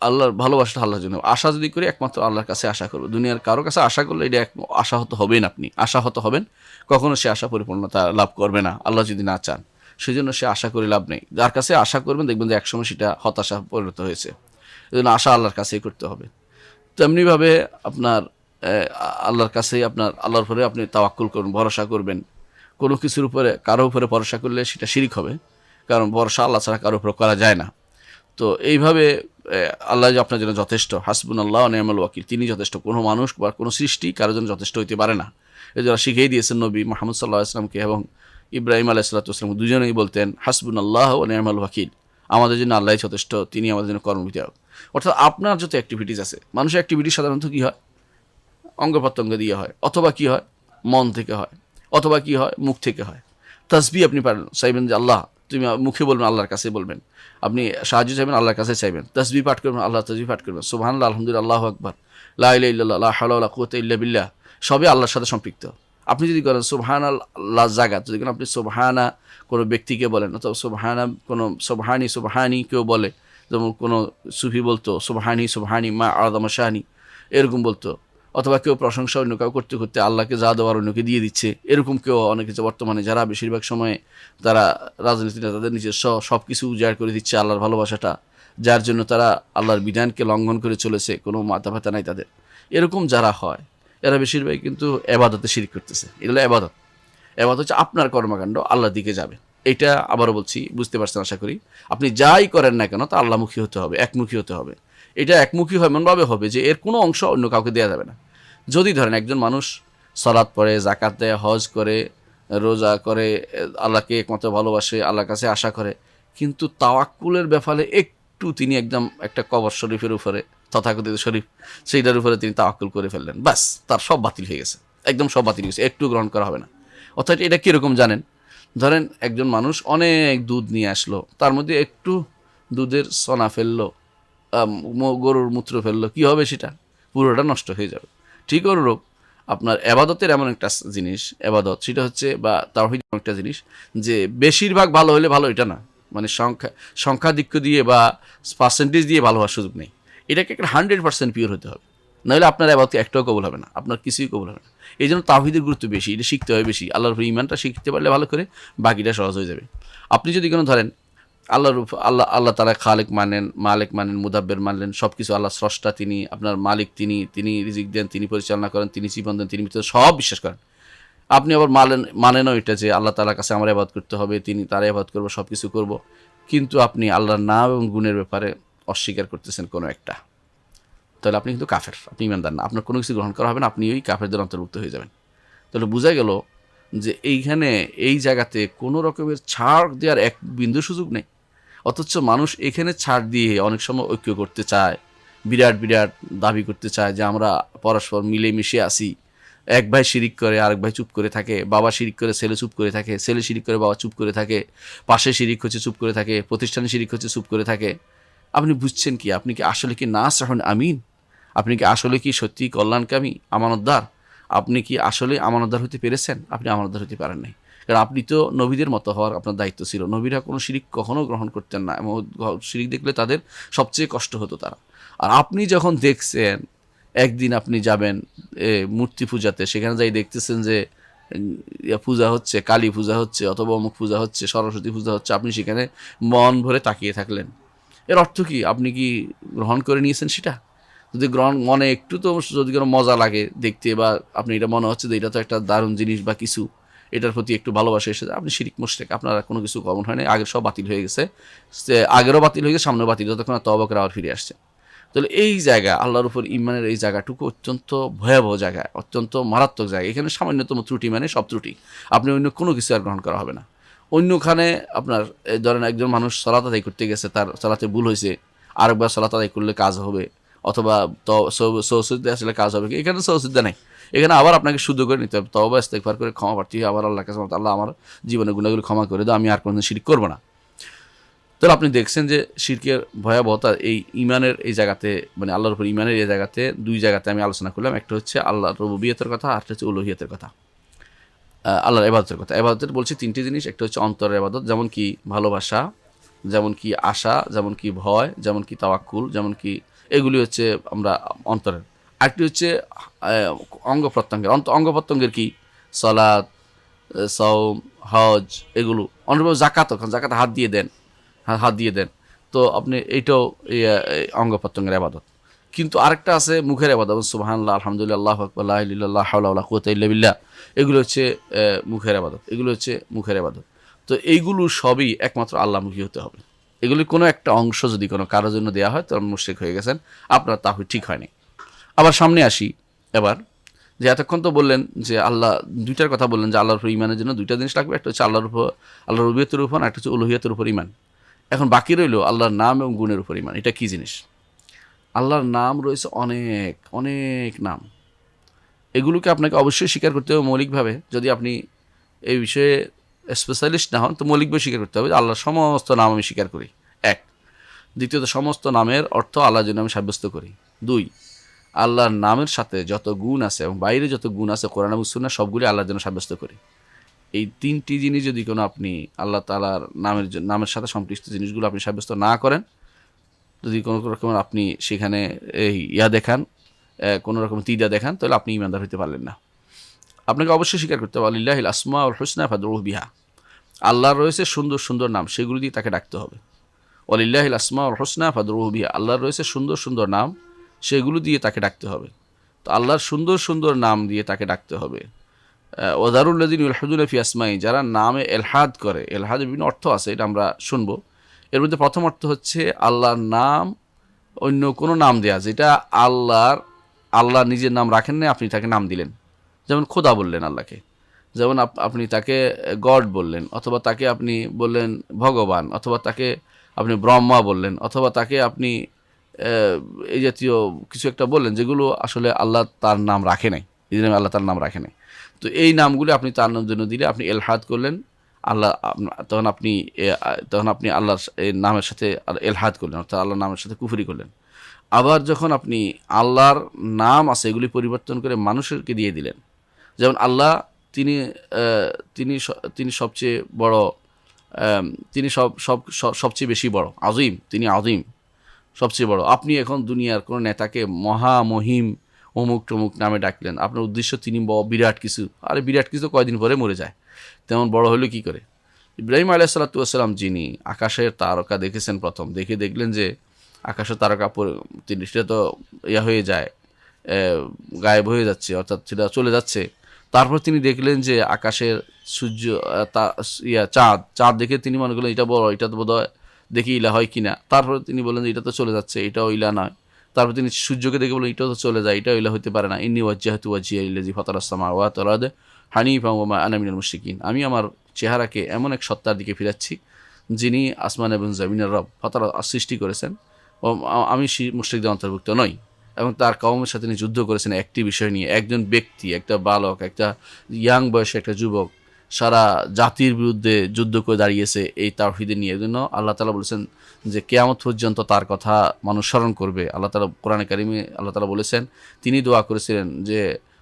আল্লাহর ভালোবাসাটা আল্লাহর জন্য। আশা যদি করি একমাত্র আল্লাহর কাছে আশা করবো। দুনিয়ার কারো কাছে আশা করলে এটা আশাহত হবেন, আপনি আশাহত হবেন, কখনো সে আশা পরিপূর্ণতা লাভ করবে না আল্লাহ যদি না চান। সেই জন্য সে আশা করে লাভ নেই। যার কাছে আশা করবেন দেখবেন যে একসময় সেটা হতাশা পরিণত হয়েছে। এই জন্য আশা আল্লাহর কাছেই করতে হবে। তেমনিভাবে আপনার আল্লাহর কাছেই আপনার আল্লাহর উপরে আপনি তাওয়াক্কুল করুন, ভরসা করবেন। কোনো কিছুর উপরে কারো উপরে ভরসা করলে সেটা শিরিক হবে, কারণ ভরসা আল্লাহ ছাড়া কারো উপরে করা যায় না। তো এইভাবে আল্লাহ যে আপনার জন্য যথেষ্ট, হাসবুনাল্লাহ ওয়া নি'মাল ওয়াকিল, তিনি যথেষ্ট। কোনো মানুষ বা কোনো সৃষ্টি কারোর জন্য যথেষ্ট হইতে পারে না। এই জন্য শিখিয়ে দিয়েছেন নবী মুহাম্মদ সাল্লাল্লাহু আলাইহি ওয়াসাল্লামকে এবং ইব্রাহিম আলাইহিস সালাতু ওয়াস সালাম দুজনেই বলতেন হাসবুনাল্লাহ ওয়া নি'মাল ওয়াকিল, আমাদের জন্য আল্লাহই যথেষ্ট, তিনি আমাদের জন্য কর্মবিধায়ক। অর্থাৎ আপনার যত অ্যাক্টিভিটিস আছে, মানুষের অ্যাক্টিভিটি সাধারণত কী হয়? অঙ্গ প্রত্যঙ্গ দিয়ে হয়, অথবা কী হয়? মন থেকে হয়, অথবা কী হয়? মুখ থেকে হয়। তাসবিহ আপনি পারেন চাইবেন যে আল্লাহ, তুমি মুখে বলবেন, আল্লাহর কাছে বলবেন। আপনি সাহায্য চাইবেন, আল্লাহর কাছে চাইবেন। তাসবিহ পাঠ করবেন, আল্লাহ তাসবিহ পাঠ করবেন। সুবহানাল্লাহ, আলহামদুলিল্লাহ, আল্লাহু আকবার, লা ইলাহা ইল্লাল্লাহ, লা হাওলা ওয়ালা কুওয়াতা ইল্লা বিল্লাহ, সবই আল্লাহর সাথে সম্পৃক্ত। আপনি যদি করেন সুবহানাল্লাহ জায়গা, যদি আপনি সুবহানা কোনো ব্যক্তিকে বলেন, অথবা সুবহানা কোনো সুবহানি কেউ বলে, যেমন কোনো সুফি বলতো সুবহানি মা আযম শানি, এরকম বলতো। অথবা কেউ প্রশংসা অন্য কেউ করতে করতে আল্লাহকে যা দেওয়ার অন্যকে দিয়ে দিচ্ছে, এরকম কেউ অনেক কিছু বর্তমানে যারা বেশিরভাগ সময়ে তারা রাজনীতি নেতাদের নিজস্ব সব কিছু উজাড় করে দিচ্ছে আল্লাহর ভালোবাসাটা, যার জন্য তারা আল্লাহর বিধানকে লঙ্ঘন করে চলেছে, কোনো মাথা ব্যথা নাই তাদের। এরকম যারা হয় এরা বেশিরভাগ কিন্তু এবাদতে শিরক করতেছে। এগুলো এবাদত। এবাদত হচ্ছে আপনার কর্মকাণ্ড আল্লাহর দিকে যাবে। এটা আবারও বলছি, বুঝতে পারছেন আশা করি। আপনি যাই করেন না কেন তা আল্লাহমুখী হতে হবে, একমুখী হতে হবে। এটা একমুখী হয় এমনভাবে হবে যে এর কোনো অংশ অন্য কাউকে দেওয়া যাবে না। যদি ধরেন একজন মানুষ সালাত পড়ে, জাকাত দেয়, হজ করে, রোজা করে, আল্লাহকে একমাত্র ভালোবাসে, আল্লাহর কাছে আশা করে, কিন্তু তাওয়াক্কুলের ব্যাপারে একটু তিনি একদম একটা কবর শরীফের উপরে, তথাকথিত শরীফ, সেইটার উপরে তিনি তাওয়াক্কুল করে ফেললেন, বাস তার সব বাতিল হয়ে গেছে, একদম সব বাতিল হয়ে গেছে, একটু গ্রহণ করা হবে না। অর্থাৎ এটা কীরকম জানেন? ধরেন একজন মানুষ অনেক দুধ নিয়ে আসলো, তার মধ্যে একটু দুধের সনা ফেললো, গরুর মূত্র ফেললো, কী হবে? সেটা পুরোটা নষ্ট হয়ে যাবে। ঠিক অনুরূপ আপনার এবাদতের এমন একটা জিনিস, এবাদত সেটা হচ্ছে, বা তাওহীদ এমন একটা জিনিস যে বেশিরভাগ ভালো হলে ভালো এটা না, মানে সংখ্যাধিক্য দিয়ে বা পার্সেন্টেজ দিয়ে ভালো হওয়ার সুযোগ নেই। এটাকে একটা 100% পিওর হতে হবে। নাহলে আপনার ইবাদত একটাও কবুল হবে না, আপনার কিছুই কবুল হবে না। এই জন্য তাওহীদের গুরুত্ব বেশি, এটা শিখতে হয় বেশি। আল্লাহর উপর ঈমানটা শিখতে পারলে ভালো করে বাকিটা সহজ হয়ে যাবে। আপনি যদি কোনো ধরেন আল্লাহ তাআলা খালেক মানেন, মালিক মানেন, মুদাব্বির মানলেন, সব কিছু আল্লাহ স্রষ্টা, তিনি আপনার মালিক, তিনি রিজিক দেন, তিনি পরিচালনা করেন, তিনি জীবন দেন, তিনি মৃত্যু দেন, সব বিশ্বাস করেন। আপনি আবার মানেনও এটা যে আল্লাহ তাআলার কাছে আমার ইবাদত করতে হবে, তিনি তার ইবাদত করবো, সব কিছু করবো, কিন্তু আপনি আল্লাহর নাম এবং গুণের ব্যাপারে অস্বীকার করতেছেন কোনো একটা, তাহলে আপনি কিন্তু কাফের, আপনি ইমানদার না, আপনার কোনো কিছু গ্রহণ করা হবে না, আপনি ওই কাফেরদের অন্তর্ভুক্ত হয়ে যাবেন। তাহলে বোঝা গেল যে এইখানে এই জায়গাতে কোনো রকমের ছাড় দেওয়ার এক বিন্দু সুযোগ নেই। অথচ মানুষ এখানে ছাড় দিয়ে অনেক সময় ঐক্য করতে চায়, বিরাট বিরাট দাবি করতে চায় যে আমরা পরস্পর মিলেমিশে আসি। এক ভাই শিরিক করে, আরেক ভাই চুপ করে থাকে, বাবা শিরিক করে ছেলে চুপ করে থাকে, ছেলে শিরিক করে বাবা চুপ করে থাকে, পাশে শিরিক হচ্ছে চুপ করে থাকে, প্রতিষ্ঠানে শিরিক হচ্ছে চুপ করে থাকে। আপনি বুঝছেন কি? আপনি কি আসলে কি নাসিহুন আমিন? আপনি কি আসলে কি সত্যি কল্যাণকামী, আমানতদার? আপনি কি আসলে আমানতদার হতে পেরেছেন? আপনি আমানতদার হতে পারেন নাই। কারণ আপনি তো নবীদের মতো হওয়ার আপনার দায়িত্ব ছিল। নবীরা কোনো শিরিক কখনো গ্রহণ করতেন না, এবং শিরিক দেখলে তাদের সবচেয়ে কষ্ট হতো তারা। আর আপনি যখন দেখছেন, একদিন আপনি যাবেন মূর্তি পূজাতে, সেখানে যাই দেখতেছেন যে পূজা হচ্ছে, কালী পূজা হচ্ছে, অথবা অমুক পূজা হচ্ছে, সরস্বতী পূজা হচ্ছে, আপনি সেখানে মন ভরে তাকিয়ে থাকলেন। এর অর্থ কি? আপনি কি গ্রহণ করে নিয়েছেন সেটা? যদি গ্রহণ মনে একটু তো যদি কোনো মজা লাগে দেখতে, বা আপনি এটা মনে হচ্ছে যে এটা তো একটা দারুণ জিনিস বা কিছু, এটার প্রতি একটু ভালোবাসা এসে যায়, আপনি শিরিক মুশরিক, আপনার কোনো কিছু কমন হয় না, আগের সব বাতিল হয়ে গেছে, আগেরও বাতিল হয়ে গেছে, সামনেও বাতিল, যতক্ষণ তওবা করে আবার ফিরে আসছে। তাহলে এই জায়গা, আল্লাহর উপর ইমানের এই জায়গাটুকু অত্যন্ত ভয়াবহ জায়গা, অত্যন্ত মারাত্মক জায়গা। এখানে সামান্যতম ত্রুটি মানে সব ত্রুটি, আপনি অন্য কোনো কিছু আর গ্রহণ করা হবে না। অন্যখানে আপনার ধরেন একজন মানুষ সালাত আদায় করতে গেছে, তার সালাতে ভুল হয়েছে, আরেকবার সালাত আদায় করলে কাজ হবে, অথবা সৌসিদ্ধা আসলে কাজ হবে, এখানে সৌসিদ্ধা নেই। এখানে আবার আপনাকে শুদ্ধ করে নিতে হবে, তওবা ইস্তেগফার করে ক্ষমা প্রার্থী হয়ে আবার আল্লাহর কাছে, আল্লাহ আমার জীবনের গুণাগুলো ক্ষমা করে দাও, আমি আর কোনোদিন শিরক করবো না। তাহলে আপনি দেখছেন যে শিরকের ভয়াবহতা এই ইমানের এই জায়গাতে, মানে আল্লাহর উপর ইমানের এই জায়গাতে দুই জায়গাতে আমি আলোচনা করলাম। একটা হচ্ছে আল্লাহর রুবুবিয়তের কথা, আর একটা হচ্ছে উলুহিয়তের কথা, আল্লাহর ইবাদতের কথা। ইবাদতের বলছি তিনটি জিনিস, একটা হচ্ছে অন্তরের ইবাদত, যেমন কি ভালোবাসা, যেমন কি আশা, যেমন কি ভয়, যেমন কি তাওয়াক্কুল, যেমন কি এগুলি হচ্ছে আমরা অন্তরের। আরেকটি হচ্ছে অঙ্গ প্রত্যঙ্গের। অঙ্গ প্রত্যঙ্গের কি? সালাত, সাওম, হজ, এগুলো। অন্যভাবে জাকাত, জাকাত হাত দিয়ে দেন, হাত দিয়ে দেন, তো আপনি এইটাও অঙ্গ প্রত্যঙ্গের ইবাদত। কিন্তু আরেকটা আছে মুখের ইবাদত, সুবহানাল্লাহ, আলহামদুলিল্লাহ, আল্লাহু আকবার, লা ইলাহা ইল্লাল্লাহ, লা হাওলা ওয়ালা কুওয়াতা ইল্লা বিল্লাহ, এগুলো হচ্ছে মুখের ইবাদত, এগুলো হচ্ছে মুখের ইবাদত। তো এইগুলো সবই একমাত্র আল্লাহমুখী হতে হবে। এগুলির কোনো একটা অংশ যদি কোনো কারোর জন্য দেওয়া হয়, তাহলে মুশরিক হয়ে গেছেন, আপনার তাওহীদ ঠিক হয়নি। আবার সামনে আসি এবার, যে এতক্ষণ তো বললেন যে আল্লাহ দুইটার কথা বললেন, যে আল্লাহর উপর ইমানের জন্য দুইটা জিনিস লাগবে, একটা হচ্ছে আল্লাহর উপর, আল্লাহর রুবিয়তের উপর, একটা হচ্ছে উলুহিয়তের উপর ইমান। এখন বাকি রইল আল্লাহর নাম এবং গুণের উপর ইমান। এটা কি জিনিস? আল্লাহর নাম রয়েছে অনেক অনেক নাম, এগুলোকে আপনাকে অবশ্যই স্বীকার করতে হবে মৌলিকভাবে। যদি আপনি এই বিষয়ে স্পেশালিস্ট না হন, তো মৌলিকভাবে স্বীকার করতে হবে যে আল্লাহর সমস্ত নাম আমি স্বীকার করি, এক। দ্বিতীয়ত, সমস্ত নামের অর্থ আল্লাহর জন্য আমি সাব্যস্ত করি, দুই। আল্লাহর নামের সাথে যত গুণ আছে এবং বাইরে যত গুণ আছে কোরআন এবং সুন্নাহ, সবগুলি আল্লাহর জন্য সাব্যস্ত করি। এই তিনটি জিনিস যদি কোনো আপনি আল্লাহ তাআলার নামের সাথে সম্পৃক্ত জিনিসগুলো আপনি সাব্যস্ত না করেন, যদি কোনো রকমের আপনি সেখানে এই দেখান, কোনো রকম তিদা দেখান, তাহলে আপনি ইমানদার হতে পারলেন না। আপনাকে অবশ্যই স্বীকার করতে হবে লিল্লাহিল আসমাউল হুসনা ফাদউহু বিহা, আল্লাহর রয়েছে সুন্দর সুন্দর নাম, সেগুলো দিয়ে তাকে ডাকতে হবে। ওয়ালিল্লাহিল আসমাউল হুসনা ফাদউহু বিহা, আল্লাহর রয়েছে সুন্দর সুন্দর নাম, সেগুলো দিয়ে তাকে ডাকতে হবে। তো আল্লাহর সুন্দর সুন্দর নাম দিয়ে তাকে ডাকতে হবে। ওয়াদারুল্লাযিনা ইউলহিদুনা ফি আসমাই, যারা নামে এলহাদ করে, এলহাদের বিভিন্ন অর্থ আছে, এটা আমরা শুনবো। এর মধ্যে প্রথম অর্থ হচ্ছে আল্লাহর নাম অন্য কোনো নাম দেয়া, যেটা আল্লাহ নিজের নাম রাখেন না, আপনি তাকে নাম দিলেন। যেমন খোদা বললেন আল্লাহকে, যেমন আপনি তাকে গড বললেন, অথবা তাকে আপনি বললেন ভগবান, অথবা তাকে আপনি ব্রহ্মা বললেন, অথবা তাকে আপনি এই জাতীয় কিছু একটা বললেন, যেগুলো আসলে আল্লাহ তার নাম রাখে নাই, এই জন্য আল্লাহ তার নাম রাখে নাই। তো এই নামগুলি আপনি তার নাম জন্য দিলে আপনি এলহাদ করলেন, আল্লাহ তখন আপনি আল্লাহর নামের সাথে এলহাদ করলেন, অর্থাৎ আল্লাহর নামের সাথে কুফরি করলেন। আবার যখন আপনি আল্লাহর নাম আছে এগুলি পরিবর্তন করে মানুষকে দিয়ে দিলেন, যেমন আল্লাহ তিনি তিনি সবচেয়ে বড়, তিনি সবচেয়ে বেশি বড়, আজিম, তিনি আজিম, সবচেয়ে বড়। আপনি এখন দুনিয়ার কোনো নেতাকে মহামহিম অমুক টমুক নামে ডাকলেন, আপনার উদ্দেশ্য তিনি বিরাট কিছু, আরে বিরাট কিছু কয়দিন পরে মরে যায়, তেমন বড় হলো কি করে? ইব্রাহিম আলাইহিস সালাম যিনি আকাশের তারকা দেখেছেন, প্রথম দেখলেন যে আকাশের তারকা তিনি সেটা তো হয়ে যায়, গায়েব হয়ে যাচ্ছে, অর্থাৎ সেটা চলে যাচ্ছে। তারপর তিনি দেখলেন যে আকাশের সূর্য, চাঁদ দেখে তিনি মনে করলেন এটা বড়, এটা তো বোধহয় দেখি ইলা হয় কিনা। তারপর তিনি বললেন যে এটা তো চলে যাচ্ছে, এটাও ইলা নয়। তারপর তিনি সূর্যকে দেখে বললেন এটাও তো চলে যায়, এটাও ইলা হতে পারে না। ইন্নী ওয়াজ্জাহতু ওয়াজহিয়া লিল্লাযী ফাতারাস সামাওয়াতি ওয়াল আরদ হানিফান ওয়া মা আনা মিনাল মুশরিকিন। আমি আমার চেহারাকে এমন এক সত্তার দিকে ফিরাচ্ছি যিনি আসমান এবং জমিনের রব, ফাতারা সৃষ্টি করেছেন, ও আমি মুশরিকদের অন্তর্ভুক্ত নই। এবং তার কওমের সাথে তিনি যুদ্ধ করেছেন একটি বিষয় নিয়ে। একজন ব্যক্তি, একটা বালক, একটা ইয়াং বয়সে একটা যুবক সারা জাতির বিরুদ্ধে যুদ্ধ করে দাঁড়িয়েছে এই তাওহীদ নিয়ে। এজন্য আল্লাহ তাআলা বলেছেন যে কিয়ামত পর্যন্ত তার কথা মানুষ স্মরণ করবে। আল্লাহ তাআলা কোরআনে কারিমে আল্লাহ তাআলা বলেছেন, তিনি দোয়া করেছিলেন যে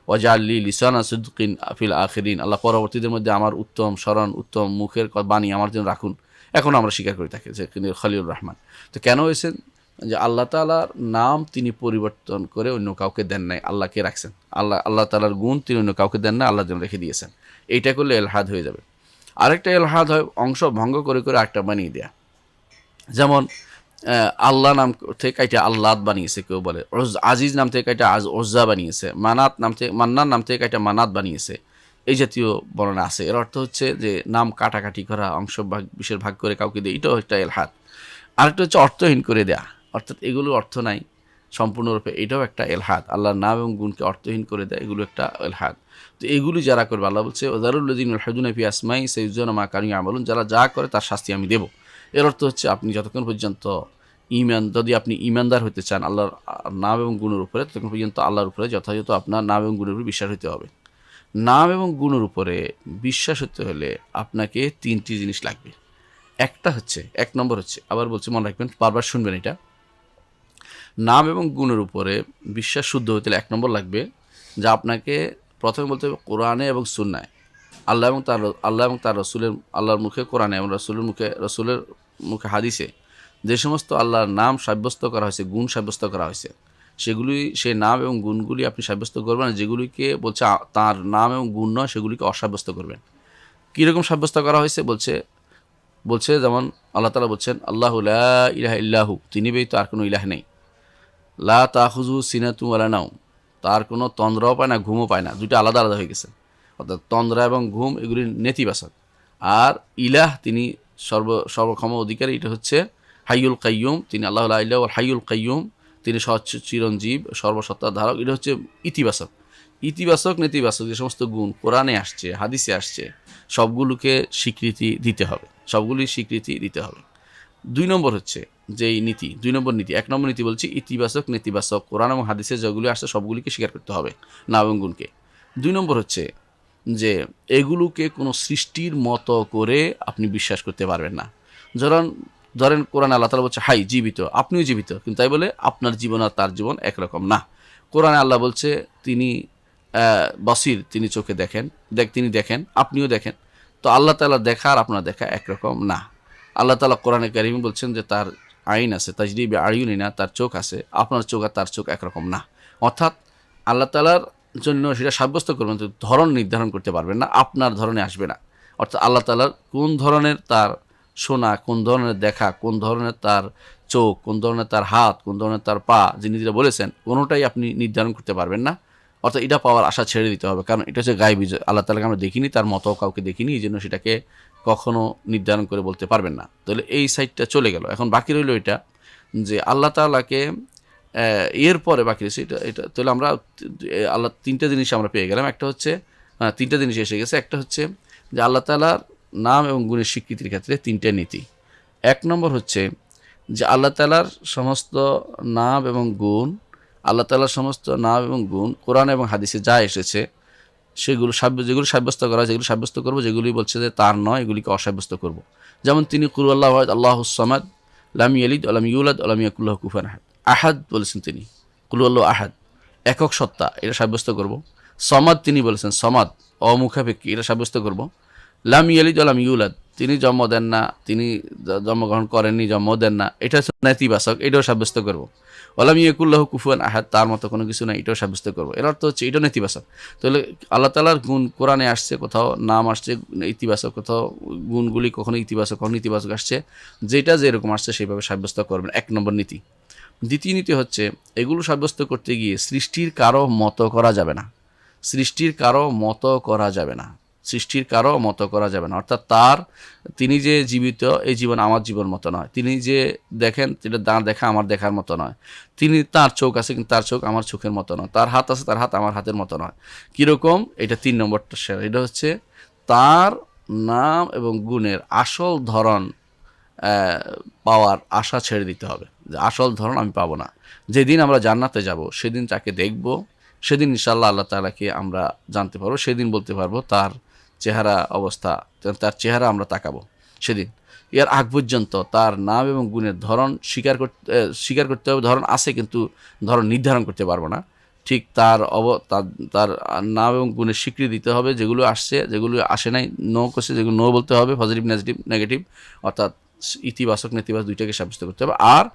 ওয়াজআলি লিসানা সিদকিন ফিল আখিরিন, আল্লাহ পরবর্তীদের মধ্যে আমার উত্তম স্মরণ, উত্তম মুখের বাণী আমার জন্য রাখুন। এখন আমরা স্বীকার করে থাকি যে তিনি খলিলুর রহমান। তো কেন হয়েছেন? যে আল্লাহ তাআলার নাম তিনি পরিবর্তন করে অন্য কাউকে দেন নাই, আল্লাহকে রাখছেন। আল্লাহ তাআলার গুণ তিনি অন্য কাউকে দেন না, আল্লাহর জন্য রেখে দিয়েছেন। এইটা করলে এলহাদ হয়ে যাবে। আরেকটা এলহাদ হয় অংশ ভঙ্গ করে করে আরেকটা বানিয়ে দেয়া। যেমন আল্লাহ নাম থেকে এটা আল্লাহ বানিয়েছে, কেউ বলে আজিজ নাম থেকে এটা ওজ্জা বানিয়েছে, মান্নান নাম থেকে এটা মানাত বানিয়েছে। এই জাতীয় বর্ণনা আছে। এর অর্থ হচ্ছে যে নাম কাটাকাটি করা, অংশ বিশেষ ভাগ করে কাউকে দেয়, এটাও একটা এলহাদ। আরেকটা হচ্ছে অর্থহীন করে দেয়া, অর্থাৎ এগুলোর অর্থ নাই সম্পূর্ণরূপে, এটাও একটা এলহাদ। আল্লাহর নাম এবং গুণকে অর্থহীন করে দেয়, এগুলো একটা এলহাদ। তো এগুলি যারা করবে, আল্লাহ বলছে ওয়াযারুল্লাযীনা ইউলহিদুনা ফি আসমাই সাইয়ুজজাউনা মা কানু ইয়ামালুন, যারা যা করে তার শাস্তি আমি দেব। এর অর্থ হচ্ছে আপনি যতক্ষণ পর্যন্ত যদি আপনি ঈমানদার হতে চান আল্লাহর নাম এবং গুণের উপরে, ততক্ষণ পর্যন্ত আল্লাহর উপরে যথাযথ আপনার নাম এবং গুণের উপরে বিশ্বাস হতে হবে। নাম এবং গুণের উপরে বিশ্বাস হতে হলে আপনাকে তিনটি জিনিস লাগবে। এক নম্বর হচ্ছে, আবার বলছি মনে রাখবেন, বারবার শুনবেন এটা, নাম এবং গুণের উপরে বিশ্বাস শুদ্ধ হতে হলে এক নম্বর লাগবে যা আপনাকে প্রথমে বলতে হবে কোরআনে এবং সুন্নায়, আল্লাহ এবং তার রসুলের, আল্লাহর মুখে কোরআনে এবং রসুলের মুখে হাদিসে যে সমস্ত আল্লাহর নাম সাব্যস্ত করা হয়েছে, গুণ সাব্যস্ত করা হয়েছে, সেই নাম এবং গুণগুলি আপনি সাব্যস্ত করবেন। যেগুলিকে বলছে তার নাম এবং গুণ নয় সেগুলিকে অসাব্যস্ত করবেন। কীরকম সাব্যস্ত করা হয়েছে বলছে যেমন আল্লাহ তাআলা বলছেন আল্লাহু লা ইলাহা ইল্লাহু, তিনি ব্যতীত আর কোনো ইলাহ নেই। লা তাখুযু সিনাতুন ওয়ালা নাওম, তার কোনো তন্দ্রাও পায় না, ঘুমও পায় না। দুটো আলাদা আলাদা হয়ে গেছে। অর্থাৎ তন্দ্রা এবং ঘুম এগুলি নেতিবাচক। আর ইলাহ তিনি সর্বক্ষম অধিকারী, এটা হচ্ছে হাইয়ুল কাইয়ুম, তিনি আল্লাহু লা ইলাহা ওয়াল হাইয়ুল কাইয়ুম, তিনি চিরঞ্জীব সর্বসত্তার ধারক। এটা হচ্ছে ইতিবাচক। নেতিবাচক যে সমস্ত গুণ কোরআনে আসছে, হাদিসে আসছে, সবগুলোকে স্বীকৃতি দিতে হবে, সবগুলি স্বীকৃতি দিতে হবে। দুই নম্বর হচ্ছে যেই নীতি, এক নম্বর নীতি বলছি ইতিবাচক নেতিবাচক কোরআন এবং হাদিসে যেগুলি আসছে সবগুলিকে স্বীকার করতে হবে, নাম এবং গুণকে। দুই নম্বর হচ্ছে যে এগুলোকে কোনো সৃষ্টির মতো করে আপনি বিশ্বাস করতে পারবেন না। ধরেন কোরআন আল্লাহ তাআলা বলছে হাই, জীবিত, আপনিও জীবিত, কিন্তু তাই বলে আপনার জীবন আর তার জীবন একরকম না। কোরআনে আল্লাহ বলছে তিনি বসির, তিনি চোখে দেখেন, তিনি দেখেন, আপনিও দেখেন। তো আল্লাহ তাআলা দেখা আর আপনার দেখা একরকম না। আল্লাহ তাআলা কোরআনে কারিমে বলছেন যে তার আইন আছে, তাজরি বিআয়ুনিনা, তার চোখ আছে, আপনার চোখ আর তার চোখ একরকম না। অর্থাৎ আল্লাহ তাআলার জন্য সেটা সাব্যস্ত করবেন, কিন্তু ধরন নির্ধারণ করতে পারবেন না, আপনার ধরনে আসবে না। অর্থাৎ আল্লাহ তাআলার কোন ধরনের তার শোনা, কোন ধরনের দেখা, কোন ধরনের তার চোখ, কোন ধরনের তার হাত, কোন ধরনের তার পা, যিনি যেটা বলেছেন কোনোটাই আপনি নির্ধারণ করতে পারবেন না। অর্থাৎ এটা পাওয়ার আশা ছেড়ে দিতে হবে, কারণ এটা হচ্ছে গায়বী। আল্লাহ তাআলাকে আমরা দেখিনি, তার মতো কাউকে দেখিনি, এই জন্য সেটাকে কখনো নির্ধারণ করে বলতে পারবেন না। তাহলে এই সাইডটা চলে গেল। এখন বাকি রইল এটা যে আল্লাহ তাআলাকে এরপরে বাকি রয়েছে এটা। তাহলে আমরা আল্লাহ তিনটা জিনিস আমরা পেয়ে গেলাম। একটা হচ্ছে তিনটা জিনিস এসে গেছে। একটা হচ্ছে যে আল্লাহ তাআলার নাম এবং গুণের স্বীকৃতির ক্ষেত্রে তিনটে নীতি। এক নম্বর হচ্ছে যে আল্লাহ তাআলার সমস্ত নাম এবং গুণ, কোরআন এবং হাদিসে যা এসেছে যেগুলো সাব্যস্ত করা, যেগুলো সাব্যস্ত করবো, যেগুলি বলছে যে তার নয় এগুলিকে অসাব্যস্ত করব। যেমন তিনি কুল আল্লাহু আহাদ আল্লাহুস সামাদ লাম ইয়ালিদ ওয়া লাম ইউলাদ ওয়া লাম ইয়াকুল লাহু কুফুয়ান আহাদ। আহাদ বলেছেন তিনি, কুল আল্লাহু আহাদ, একক সত্তা, এটা সাব্যস্ত করব। সমাদ তিনি বলেছেন সমাদ, অমুখাপেক্ষী, এটা সাব্যস্ত করব। লাম ইয়ালিদ ওয়া লাম ইউলাদ, তিনি জন্ম দেন না, তিনি জন্মগ্রহণ করেননি, জন্ম দেন না, এটা হচ্ছে নেতিবাচক, এটাও সাব্যস্ত করব। ওয়ালাম ইয়াকুল্লাহু কুফুয়ান আহাদ, তার মতো কোনো কিছু নাই, এটাও সাব্যস্ত করবো। এর অর্থ হচ্ছে এটাও নেতিবাচক। তাহলে আল্লাহ তাআলার গুণ কোরআনে আসছে, কোথাও নাম আসছে ইতিবাচক, কোথাও গুণগুলি কখনো ইতিবাচক কখনো ইতিবাচক আসছে, যেটা যেরকম আসছে সেইভাবে সাব্যস্ত করবেন, এক নম্বর নীতি। দ্বিতীয় নীতি হচ্ছে এগুলো সাব্যস্ত করতে গিয়ে সৃষ্টির কারো মতো করা যাবে না, সৃষ্টির কারো মতো করা যাবে না, সৃষ্টির কারো মতো করা যাবে না। অর্থাৎ তিনি যে জীবিত, এই জীবন আমার জীবন মতো নয়, তিনি যে দেখেন যেটা তার দেখা আমার দেখার মতো নয়, তার চোখ আছে কিন্তু তার চোখ আমার চোখের মতো নয়, তার হাত আছে তার হাত আমার হাতের মতো নয়। কীরকম? এটা 3 নম্বরটা শেয়ার। এটা হচ্ছে তার নাম এবং গুণের আসল ধরন পাওয়ার আশা ছেড়ে দিতে হবে, যে আসল ধরন আমি পাবো না। যেদিন আমরা জান্নাতে যাব সেদিন তাকে দেখব, সেদিন ইনশাআল্লাহ আল্লাহ তাআলাকে আমরা জানতে পারবো, সেদিন বলতে পারবো তার চেহারা অবস্থা, তার চেহারা আমরা তাকাবো সেদিন। এর আগ পর্যন্ত তার নাম এবং গুণের ধরন স্বীকার করতে হবে, ধরন আছে কিন্তু ধরন নির্ধারণ করতে পারবো না। ঠিক তার নাম এবং গুণের স্বীকৃতি দিতে হবে, যেগুলো আসছে, যেগুলো আসে নাই নো করছে, যেগুলো নো বলতে হবে, পজিটিভ নেগেটিভ অর্থাৎ ইতিবাচক নেতিবাচক দুইটাকে সাব্যস্ত করতে হবে। আর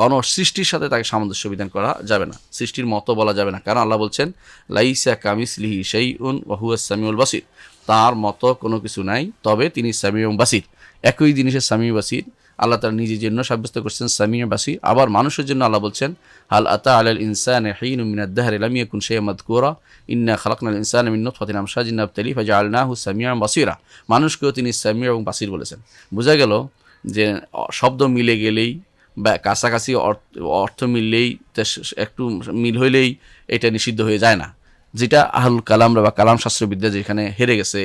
কোনো সৃষ্টির সাথে তাকে সামঞ্জস্য বিধান করা যাবে না, সৃষ্টির মতো বলা যাবে না, কারণ আল্লাহ বলছেন লাইসা কামিসলিহি শাইউন ওয়া হুয়াস সামিউল বাসির, তার মতো কোনো কিছু নাই, তবে তিনি সামিউ বাসির। একই জিনিসের সামিউ বাসির আল্লাহ তার নিজের জন্য সাব্যস্ত করছেন সামিউ বাসির। আবার মানুষের জন্য আল্লাহ বলছেন হাল আতা আলাল ইনসানি হিনুম মিনাদ দাহরি লাম ইয়াকুন শাইআন মাযকুরা ইন্না খালাকনাল ইনসানা মিন নুতফাতিন আমশাজিন নাবতালি ফাজআলনাহু সামিউআন বাসীরা। মানুষকেও তিনি সামিউ এবং বাসির বলেছেন। বোঝা গেল যে শব্দ মিলে গেলেই বা কাছাকাছি অর্থ মিললেই, একটু মিল হইলেই এটা নিষিদ্ধ হয়ে যায় না, যেটা আহলুল কালামরা বা কালাম শাস্ত্রবিদ্যা যেখানে হেরে গেছে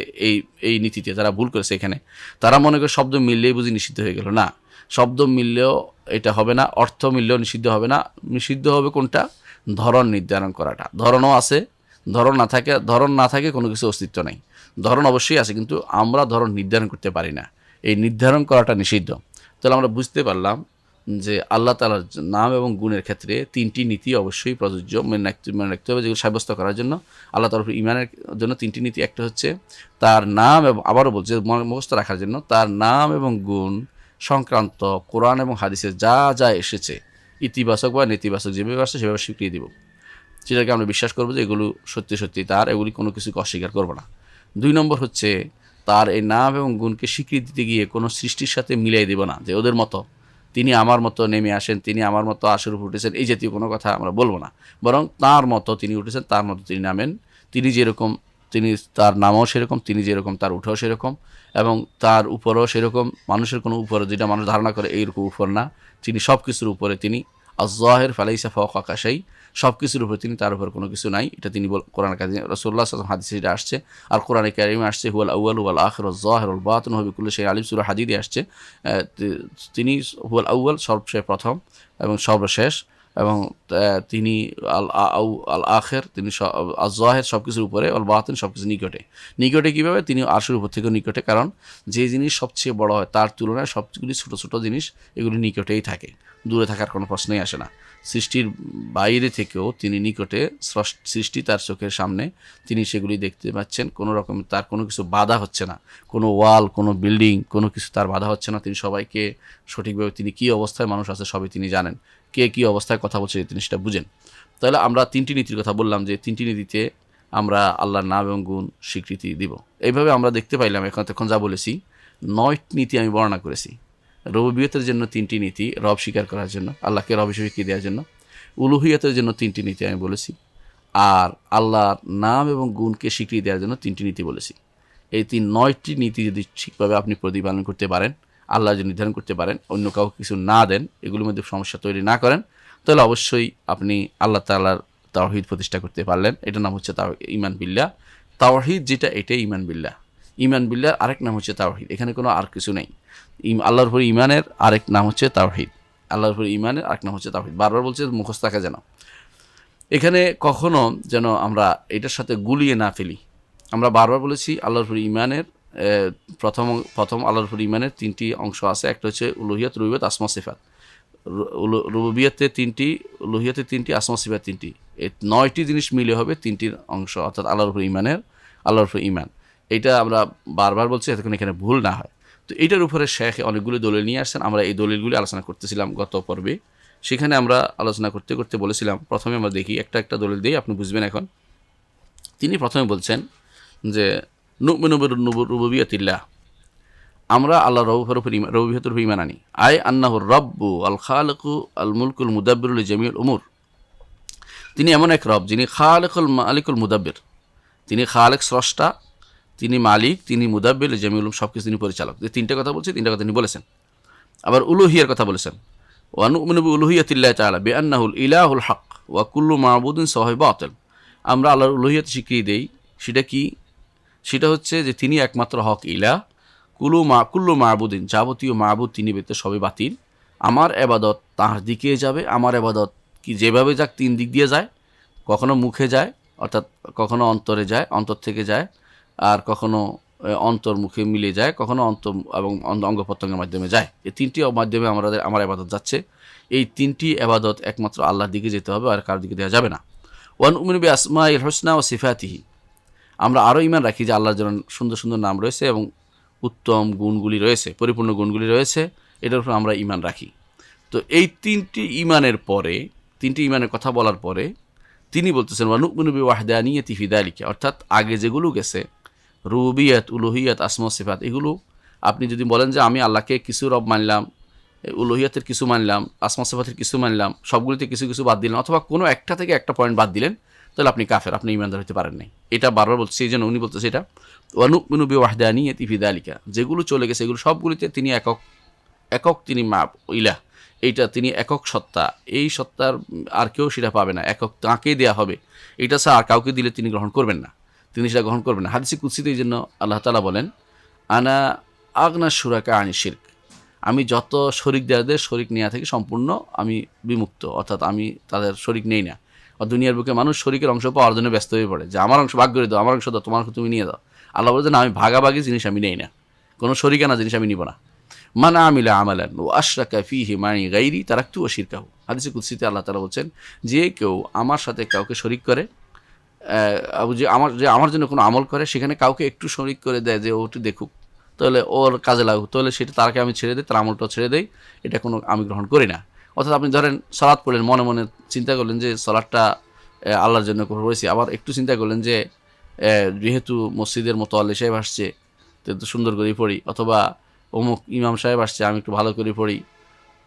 এই নীতিতে, যারা ভুল করেছে এখানে, তারা মনে করে শব্দ মিললেই বুঝি নিষিদ্ধ হয়ে গেল। না, শব্দ মিললেও এটা হবে না, অর্থ মিললেও নিষিদ্ধ হবে না। নিষিদ্ধ হবে কোনটা? ধরন নির্ধারণ করাটা। ধরনও আছে, ধরন না থাকে কোনো কিছু অস্তিত্ব নেই। ধরন অবশ্যই আছে কিন্তু আমরা ধরন নির্ধারণ করতে পারি না, এই নির্ধারণ করাটা নিষিদ্ধ। তাহলে আমরা বুঝতে পারলাম যে আল্লাহ তাআলার নাম এবং গুণের ক্ষেত্রে 3টি নীতি অবশ্যই প্রযোজ্য, মনে রাখতে হবে, যেগুলো সাব্যস্ত করার জন্য। আল্লাহ তাআলার উপর ঈমানের জন্য 3টি নীতি। একটা হচ্ছে তার নাম, এবং আবারও বলছে মুখস্থ রাখার জন্য, তার নাম এবং গুণ সংক্রান্ত কোরআন এবং হাদিসে যা যা এসেছে, ইতিবাচক বা নেতিবাচক যেভাবে আসছে সেভাবে স্বীকৃতি দিব, সেটাকে আমরা বিশ্বাস করবো যে এগুলো সত্যি সত্যি তার, এগুলি কোনো কিছুকে অস্বীকার করবো না। 2 নম্বর হচ্ছে তার এই নাম এবং গুণকে স্বীকৃতি দিতে গিয়ে কোনো সৃষ্টির সাথে মিলাই দেব না, যে ওদের মতো তিনি আমার মতো নেমে আসেন, তিনি আমার মতো আশার উপর উঠেছেন, এই জাতীয় কোনো কথা আমরা বলবো না। বরং তার মতো তিনি উঠেছেন, তার মতো তিনি নামেন, তিনি যেরকম তিনি তার নামও সেরকম, তিনি যেরকম তার উঠাও সেরকম, এবং তার উপরও সেরকম। মানুষের কোনো উপরে যেটা মানুষ ধারণা করে এইরকম উপর না, তিনি সব কিছুর উপরে, তিনি আয-যাহির ফালাইসা ফাওকা শাই, সব কিছুর উপরে তিনি, তার উপর কোনো কিছু নাই। এটা তিনি কোরআন কারিমে রাসূলুল্লাহ সাল্লাল্লাহু আলাইহি ওয়াসাল্লাম হাদিসে এটা আসছে। আর কোরআনে কারিমে আসছে হুয়াল আউয়ালু ওয়াল আখিরু ওয়াজ যাহিরু ওয়াল বাতিনু ওয়া বিকুল্লি শাইইন আলিম, সূরা হাদীদে আসছে তিনি হুয়াল আউয়াল, সর্বশেষ প্রথম এবং সর্বশেষ, এবং তিনি আল আখির, তিনি আয-যাহির সব কিছুর উপরে, ওয়াল বাতিন সব কিছু নিকটে। নিকটে কীভাবে? তিনি আরশের উপর থেকেও নিকটে, কারণ যে জিনিস সবচেয়ে বড় হয় তার তুলনায় সবগুলি ছোটো ছোটো জিনিস এগুলি নিকটেই থাকে, দূরে থাকার কোনো প্রশ্নই আসে না। সৃষ্টির বাইরে থেকেও তিনি নিকটে, সৃষ্টি তার চোখের সামনে, তিনি সেগুলি দেখতে পাচ্ছেন, কোনো রকম তার কোনো কিছু বাধা হচ্ছে না, কোনো ওয়াল, কোনো বিল্ডিং, কোনো কিছু তার বাধা হচ্ছে না। তিনি সবাইকে সঠিকভাবে, তিনি কী অবস্থায় মানুষ আছে সবই তিনি জানেন, কে কী অবস্থায় কথা বলছে তিনি সেটা বুঝেন। তাহলে আমরা 3টি নীতির কথা বললাম, যে 3টি নীতিতে আমরা আল্লাহর নাম এবং গুণ স্বীকৃতি দিব। এইভাবে আমরা দেখতে পাইলাম এখন যা বলেছি 9টি নীতি আমি বর্ণনা করেছি। রুবুবিয়তের জন্য 3টি নীতি, রব স্বীকার করার জন্য, আল্লাহকে রব হিসেবে কি দেওয়ার জন্য। উলুহিয়তের জন্য 3টি নীতি আমি বলেছি, আর আল্লাহর নাম এবং গুণকে স্বীকৃতি দেওয়ার জন্য 3টি নীতি বলেছি। এই 9টি নীতি যদি ঠিকভাবে আপনি প্রতিপালন করতে পারেন, আল্লাহ যদি নির্ধারণ করতে পারেন, অন্য কাউকে কিছু না দেন, এগুলোর মধ্যে সমস্যা তৈরি না করেন, তাহলে অবশ্যই আপনি আল্লাহ তাআলার তাওহীদ প্রতিষ্ঠা করতে পারলেন। এটার নাম হচ্ছে ঈমান বিল্লাহ। তাওহীদ যেটা, এটাই ঈমান বিল্লাহ। ঈমান বিল্লাহর আরেক নাম হচ্ছে তাওহীদ, এখানে কোনো আর কিছু নেই। আল্লাহর উপর ঈমানের আরেক নাম হচ্ছে তাওহীদ, আল্লাহর উপর ঈমানের আরেক নাম হচ্ছে তাওহীদ। বারবার বলছে মুখস্থ রাখা যেন, এখানে কখনো যেন আমরা এটার সাথে গুলিয়ে না ফেলি। আমরা বারবার বলেছি আল্লাহর উপর ঈমানের প্রথম আল্লাহর উপর ঈমানের 3টি অংশ আছে। একটা হচ্ছে উলুহিয়ত, রুবুবিয়ত, আসমা সিফাত। রুবুবিয়তে 3টি, উলুহিয়তে 3টি, আসমা সিফাত 3টি। এই 9টি জিনিস মিলে হবে 3টির অংশ, অর্থাৎ আল্লাহর উপর ঈমানের, আল্লাহর উপর ঈমান। এইটা আমরা বারবার বলছি, এতক্ষণ এখানে ভুল না হয়। তো এইটার উপরে শেখ অনেকগুলো দলিল নিয়ে আসছেন। আমরা এই দলিলগুলি আলোচনা করতেছিলাম গত পর্বে। সেখানে আমরা আলোচনা করতে করতে বলেছিলাম, প্রথমে আমরা দেখি একটা দলিল দিই, আপনি বুঝবেন এখন। তিনি প্রথমে বলছেন যে নুমিনু বিরুবুবিয়াতিল্লাহ, আমরা আল্লাহ রবুবিয়তের উপর ঈমান আনি। আই আন্নাহুর রব্বু আল খালিকু আল মুলকুল মুদাব্বিরুল জামিউল উমুর, তিনি এমন এক রব যিনি খালিকুল মালিকুল মুদাব্বির, তিনি খালেক স্রষ্টা, তিনি মালিক, তিনি মুদাব্বির জামিউল উলুম, সব কিছু তিনি পরিচালক। যে তিনটা কথা বলছে, তিনটা কথা তিনি বলেছেন। আবার উলুহিয়ার কথা বলেছেন, ওয়া নুমিনু বিউলুহিয়াতিল্লাহি তাআলা বিআন্নাহুল ইলাহুল হক ওয়া কুল্লু মাবুদিন সাওয়াহি বাতিল, আমরা আল্লাহর উলুহিয়ত স্বীকৃতি দেই। সেটা কি? সেটা হচ্ছে যে তিনি একমাত্র হক ইলাহ, কুল্লু মাবুদিন, যাবতীয় মাবুদ তিনি ব্যতীত সবই বাতিল। আমার এবাদত তাঁর দিকে যাবে, আমার এবাদত কি যেভাবে যাক তিন দিক দিয়ে যায়, কখনো মুখে যায়, অর্থাৎ কখনো অন্তরে যায়, অন্তর থেকে যায়, আর কখনো অন্তর মুখে মিলে যায়, কখনো অন্তর এবং অঙ্গ প্রত্যঙ্গের মাধ্যমে যায়। এই তিনটি মাধ্যমে আমার এবাদত যাচ্ছে। এই তিনটি এবাদত একমাত্র আল্লাহর দিকে যেতে হবে, আর কারোর দিকে দেওয়া যাবে না। ওয়ান উমিনু বিআসমাইল হুসনা ওয়া সিফাতিহি, আমরা আরও ঈমান রাখি যে আল্লাহর জন্য সুন্দর সুন্দর নাম রয়েছে এবং উত্তম গুণগুলি রয়েছে, পরিপূর্ণ গুণগুলি রয়েছে, এটার উপর আমরা ঈমান রাখি। তো এই তিনটি ঈমানের পরে, তিনটি ঈমানের কথা বলার পরে তিনি বলতেছেন ওয়া নুমিনু বিওয়াহদানিয়াতি ফি যালিকা, অর্থাৎ আগে যেগুলো গেছে রুবুবিয়াত, উলুহিয়াত, আসমা সিফাত, এগুলো আপনি যদি বলেন যে আমি আল্লাহকে কিছু রব মানলাম, উলুহিয়াতের কিছু মানলাম, আসমা সিফাতের কিছু মানলাম, সবগুলিতে কিছু কিছু বাদ দিলেন, অথবা কোনো একটা থেকে একটা পয়েন্ট বাদ দিলেন, তাহলে আপনি কাফের, আপনি ঈমানদার হতে পারেন নাই। এটা বারবার বলছে, এই জন্য উনি বলতেছে এটা ওয়া নুমিনু বিওয়াহদানিয়াতি ফি যালিকা, যেগুলো চলে গেছে এগুলো সবগুলিতে তিনি একক তিনি মাপ ইলাহ, এইটা তিনি একক সত্তা, এই সত্তার আর কেউ সেটা পাবে না, একক তাঁকেই দেওয়া হবে। এটা ছাড়া আর কাউকে দিলে তিনি গ্রহণ করবেন না, তিনি সেটা গ্রহণ করবেন না। হাদিসে কুদসিতে এই জন্য আল্লাহ তাআলা বলেন, আনা আগনা শুরাকা আনি শিরক, আমি যত শরিক দেওয়াদের শরিক নেওয়া থেকে সম্পূর্ণ আমি বিমুক্ত, অর্থাৎ আমি তাদের শরিক নেই না। আর দুনিয়ার বুকে মানুষ শরিকের অংশ পাওয়ার জন্য ব্যস্ত হয়ে পড়ে, যে আমার অংশ ভাগ করে দাও, আমার অংশ দাও, তোমার অংশ তুমি নিয়ে দাও। আল্লাহ বলে যে না, আমি ভাগাভাগি জিনিস আমি নেই না, কোনো শরিকানা জিনিস আমি নিব না। মান আমিলা আমালান ও আশরাকা ফিহি মাই গাইরি তারাকতু ওয়া শিরকাহু, হাদিসে কুদসিতে আল্লাহ তাআলা বলছেন, যে কেউ আমার সাথে কাউকে শরিক করে, যে আমার জন্য কোনো আমল করে, সেখানে কাউকে একটু শরিক করে দেয় যে ও একটু দেখুক, তাহলে ওর কাজে লাগুক, তাহলে সেটা তারকে আমি ছেড়ে দিই, তার আমলটাও ছেড়ে দেই, এটা কোনো আমি গ্রহণ করি না। অর্থাৎ আপনি ধরেন সালাত পড়লেন, মনে মনে চিন্তা করলেন যে সালাতটা আল্লাহর জন্য করেছি, আবার একটু চিন্তা করলেন যে যেহেতু মসজিদের মতো আল্লাহ সাহেব আসছে তো সুন্দর করে পড়ি, অথবা অমুক ইমাম সাহেব আসছে আমি একটু ভালো করে পড়ি,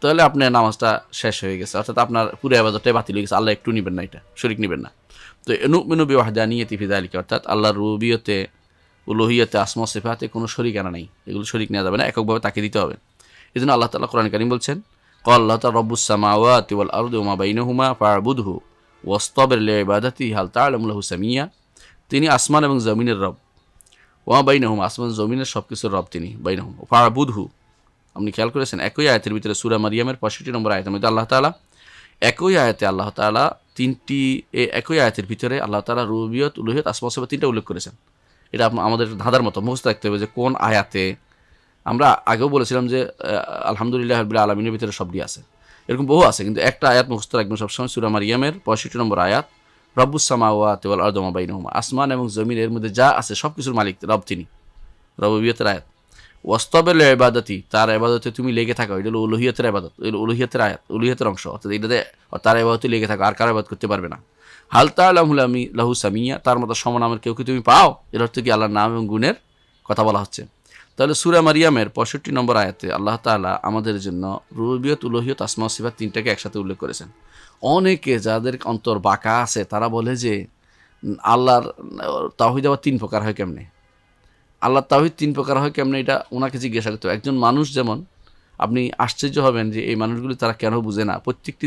তাহলে আপনার নামাজটা শেষ হয়ে গেছে, অর্থাৎ আপনার পুরো ইবাদতটাই বাতিল হয়ে গেছে, আল্লাহ একটু নেবেন না, এটা শরিক নেবেন না। তো নুমিনু বিওয়াহদানিয়াতি ফি যালিকা, অর্থাৎ আল্লাহর রুবুবিয়তে, উলুহিয়তে, আসমা সিফাতে কোনো শরিক আনা নেই, এগুলো শরিক নেওয়া যাবে না, এককভাবে তাকে দিতে হবে। এই জন্য আল্লাহ তাআলা কোরআন কারীম বলছেন, ক্বালা আল্লাহু তাআলা রব্বুস সামাওয়াতি ওয়াল আরদি ওয়া মা বাইনাহুমা ফা'বুদহু ওয়াসতাবির লিইবাদাতিহি হাল তা'লামু লাহু সামিয়া, তিনি আসমান এবং জমিনের রব, ওয়া বাইনাহুমা, আসমান জমিনের সব কিছুর রব তিনি, বাইনাহুম ফা'বুদহু। আপনি খেয়াল করেছেন একই আয়াতের ভিতরে সূরা মারিয়ামের 65 নম্বর আয়াতের মধ্যে আল্লাহ তাআলা একই আয়াতে আল্লাহ তাআলা একই আয়াতের ভিতরে আল্লাহ তাআলা রুবুবিয়ত, উলুহিয়ত, আসমা সিফাত তিনটা উল্লেখ করেছেন। এটা আমাদের ধাঁধার মতো মুখস্থ রাখতে হবে যে কোন আয়াতে। আমরা আগেও বলেছিলাম যে আলহামদুলিল্লাহ রাব্বিল আলামিনের ভিতরে সবই আছে, এরকম বহু আছে, কিন্তু একটা আয়াত মুখস্থ রাখবেন সবসময়, সূরা মারিয়ামের 65 নম্বর আয়াত, রব্বুস সামাওয়াতি ওয়াল আরদি ওয়া মা বাইনাহুমা, আসমান এবং জমিন এর মধ্যে যা আছে সব কিছুর মালিক রব, তিনি রুবুবিয়তের আয়াত। ওয়াসতাবির লিইবাদাতি, তার ইবাদতে তুমি লেগে থাকো, এটা হলো উলুহিয়তের ইবাদত, এটা উলুহিয়তের আয়াত, উলুহিয়তের অংশ, অর্থাৎ এটাতে তার ইবাদতে লেগে থাকো, আর কারো ইবাদত করতে পারবে না। হাল তা'লামু লাহু সামিয়া, তার মতো সমনামের কেউ কি তুমি পাও, এর অর্থ কি আল্লাহর নাম এবং গুণের কথা বলা হচ্ছে। তাহলে সূরা মারিয়ামের 65 নম্বর আয়াতে আল্লাহ তাআলা আমাদের জন্য রুবুবিয়ত, উলুহিয়ত, আসমা সিফাত তিনটাকে একসাথে উল্লেখ করেছেন। অনেকে যাদের অন্তর বাঁকা আছে তারা বলে যে আল্লাহর তাওহীদ আবার তিন প্রকার হয় কেমনে, আল্লাহর তাওহীদ তিন প্রকার হয় কেমনে, এটা ওনাকে জিজ্ঞাসা করতে হবে। একজন মানুষ যেমন, আপনি আশ্চর্য হবেন যে এই মানুষগুলি তারা কেন বুঝে না, প্রত্যেকটি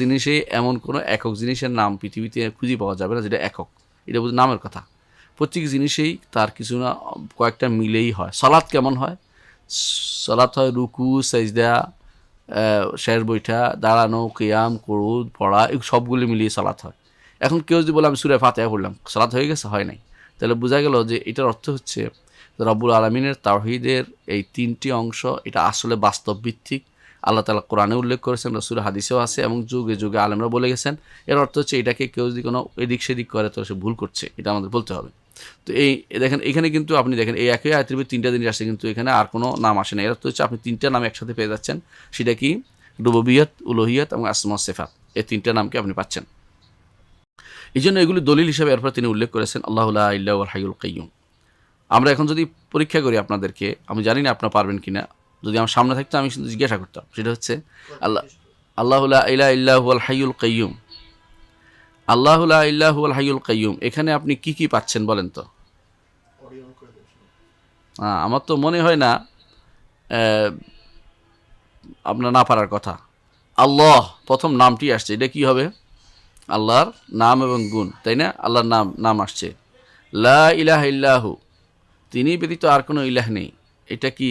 জিনিসেই এমন কোনো একক জিনিসের নাম পৃথিবীতে খুঁজে পাওয়া যাবে না যেটা একক, এটা বুঝে নামের কথা। প্রত্যেক জিনিসেই তার কিছু না কয়েকটা মিলেই হয়। সালাত কেমন হয়? সালাত হয় রুকু, সাজদা, শেষ বৈঠা, দাঁড়ানো, কিয়াম, কুরুদ, পড়া, এই সবগুলি মিলিয়ে সালাত হয়। এখন কেউ যদি বলে আমি সূরা ফাতিহা পড়লাম, সালাত হয়ে গেছে? হয় নাই। তাহলে বোঝা গেল যে এটার অর্থ হচ্ছে রব্বুল আলামিনের তাওহীদের এই তিনটি অংশ, এটা আসলে বাস্তব ভিত্তিক। আল্লাহ তাআলা কোরআনে উল্লেখ করেছেন, রাসূল হাদিসেও আছে, এবং যুগে যুগে আলেমরা বলে গেছেন। এর অর্থ হচ্ছে এটাকে কেউ যদি কোনো এদিক সেদিক করে তো সে ভুল করছে, এটা আমাদের বলতে হবে। তো এই দেখেন এখানে কিন্তু আপনি দেখেন এই একই আয়াতের ভিতরে 3টা জিনিস আসছে, কিন্তু এখানে আর কোনো নাম আসে না। এর তো হচ্ছে আপনি 3টা নাম একসাথে পেয়ে যাচ্ছেন। সেটা কি? রুবুবিয়ত, উলুহিয়ত এবং আসমা সিফাত, এই 3টা নামকে আপনি পাচ্ছেন। এই জন্য এগুলি দলিল হিসেবে এরপর তিনি উল্লেখ করেছেন আল্লাহু লা ইলাহা ইল্লাহুল হাইয়ুল কাইয়্যুম। আমরা এখন যদি পরীক্ষা করি আপনাদেরকে, আমি জানি না আপনারা পারবেন কিনা, যদি আমার সামনে থাকতো আমি শুধু জিজ্ঞাসা করতাম, সেটা হচ্ছে আল্লাহু লা ইলাহা ইল্লাহুল হাইয়ুল কাইয়্যুম, আল্লাহু লা ইলাহা ইল্লাহুল হাইয়ুল কাইয়্যুম, এখানে আপনি কি কি পাচ্ছেন বলেন তো? আমার তো মনে হয় না আপনার না পারার কথা। আল্লাহ প্রথম নামটি আসছে, এটা কি হবে? আল্লাহর নাম এবং গুণ, তাই না? আল্লাহর নাম আসছে। লা ইলাহা ইল্লাহু, তিনি ব্যতীত আর কোনো ইলাহ নেই, এটা কি?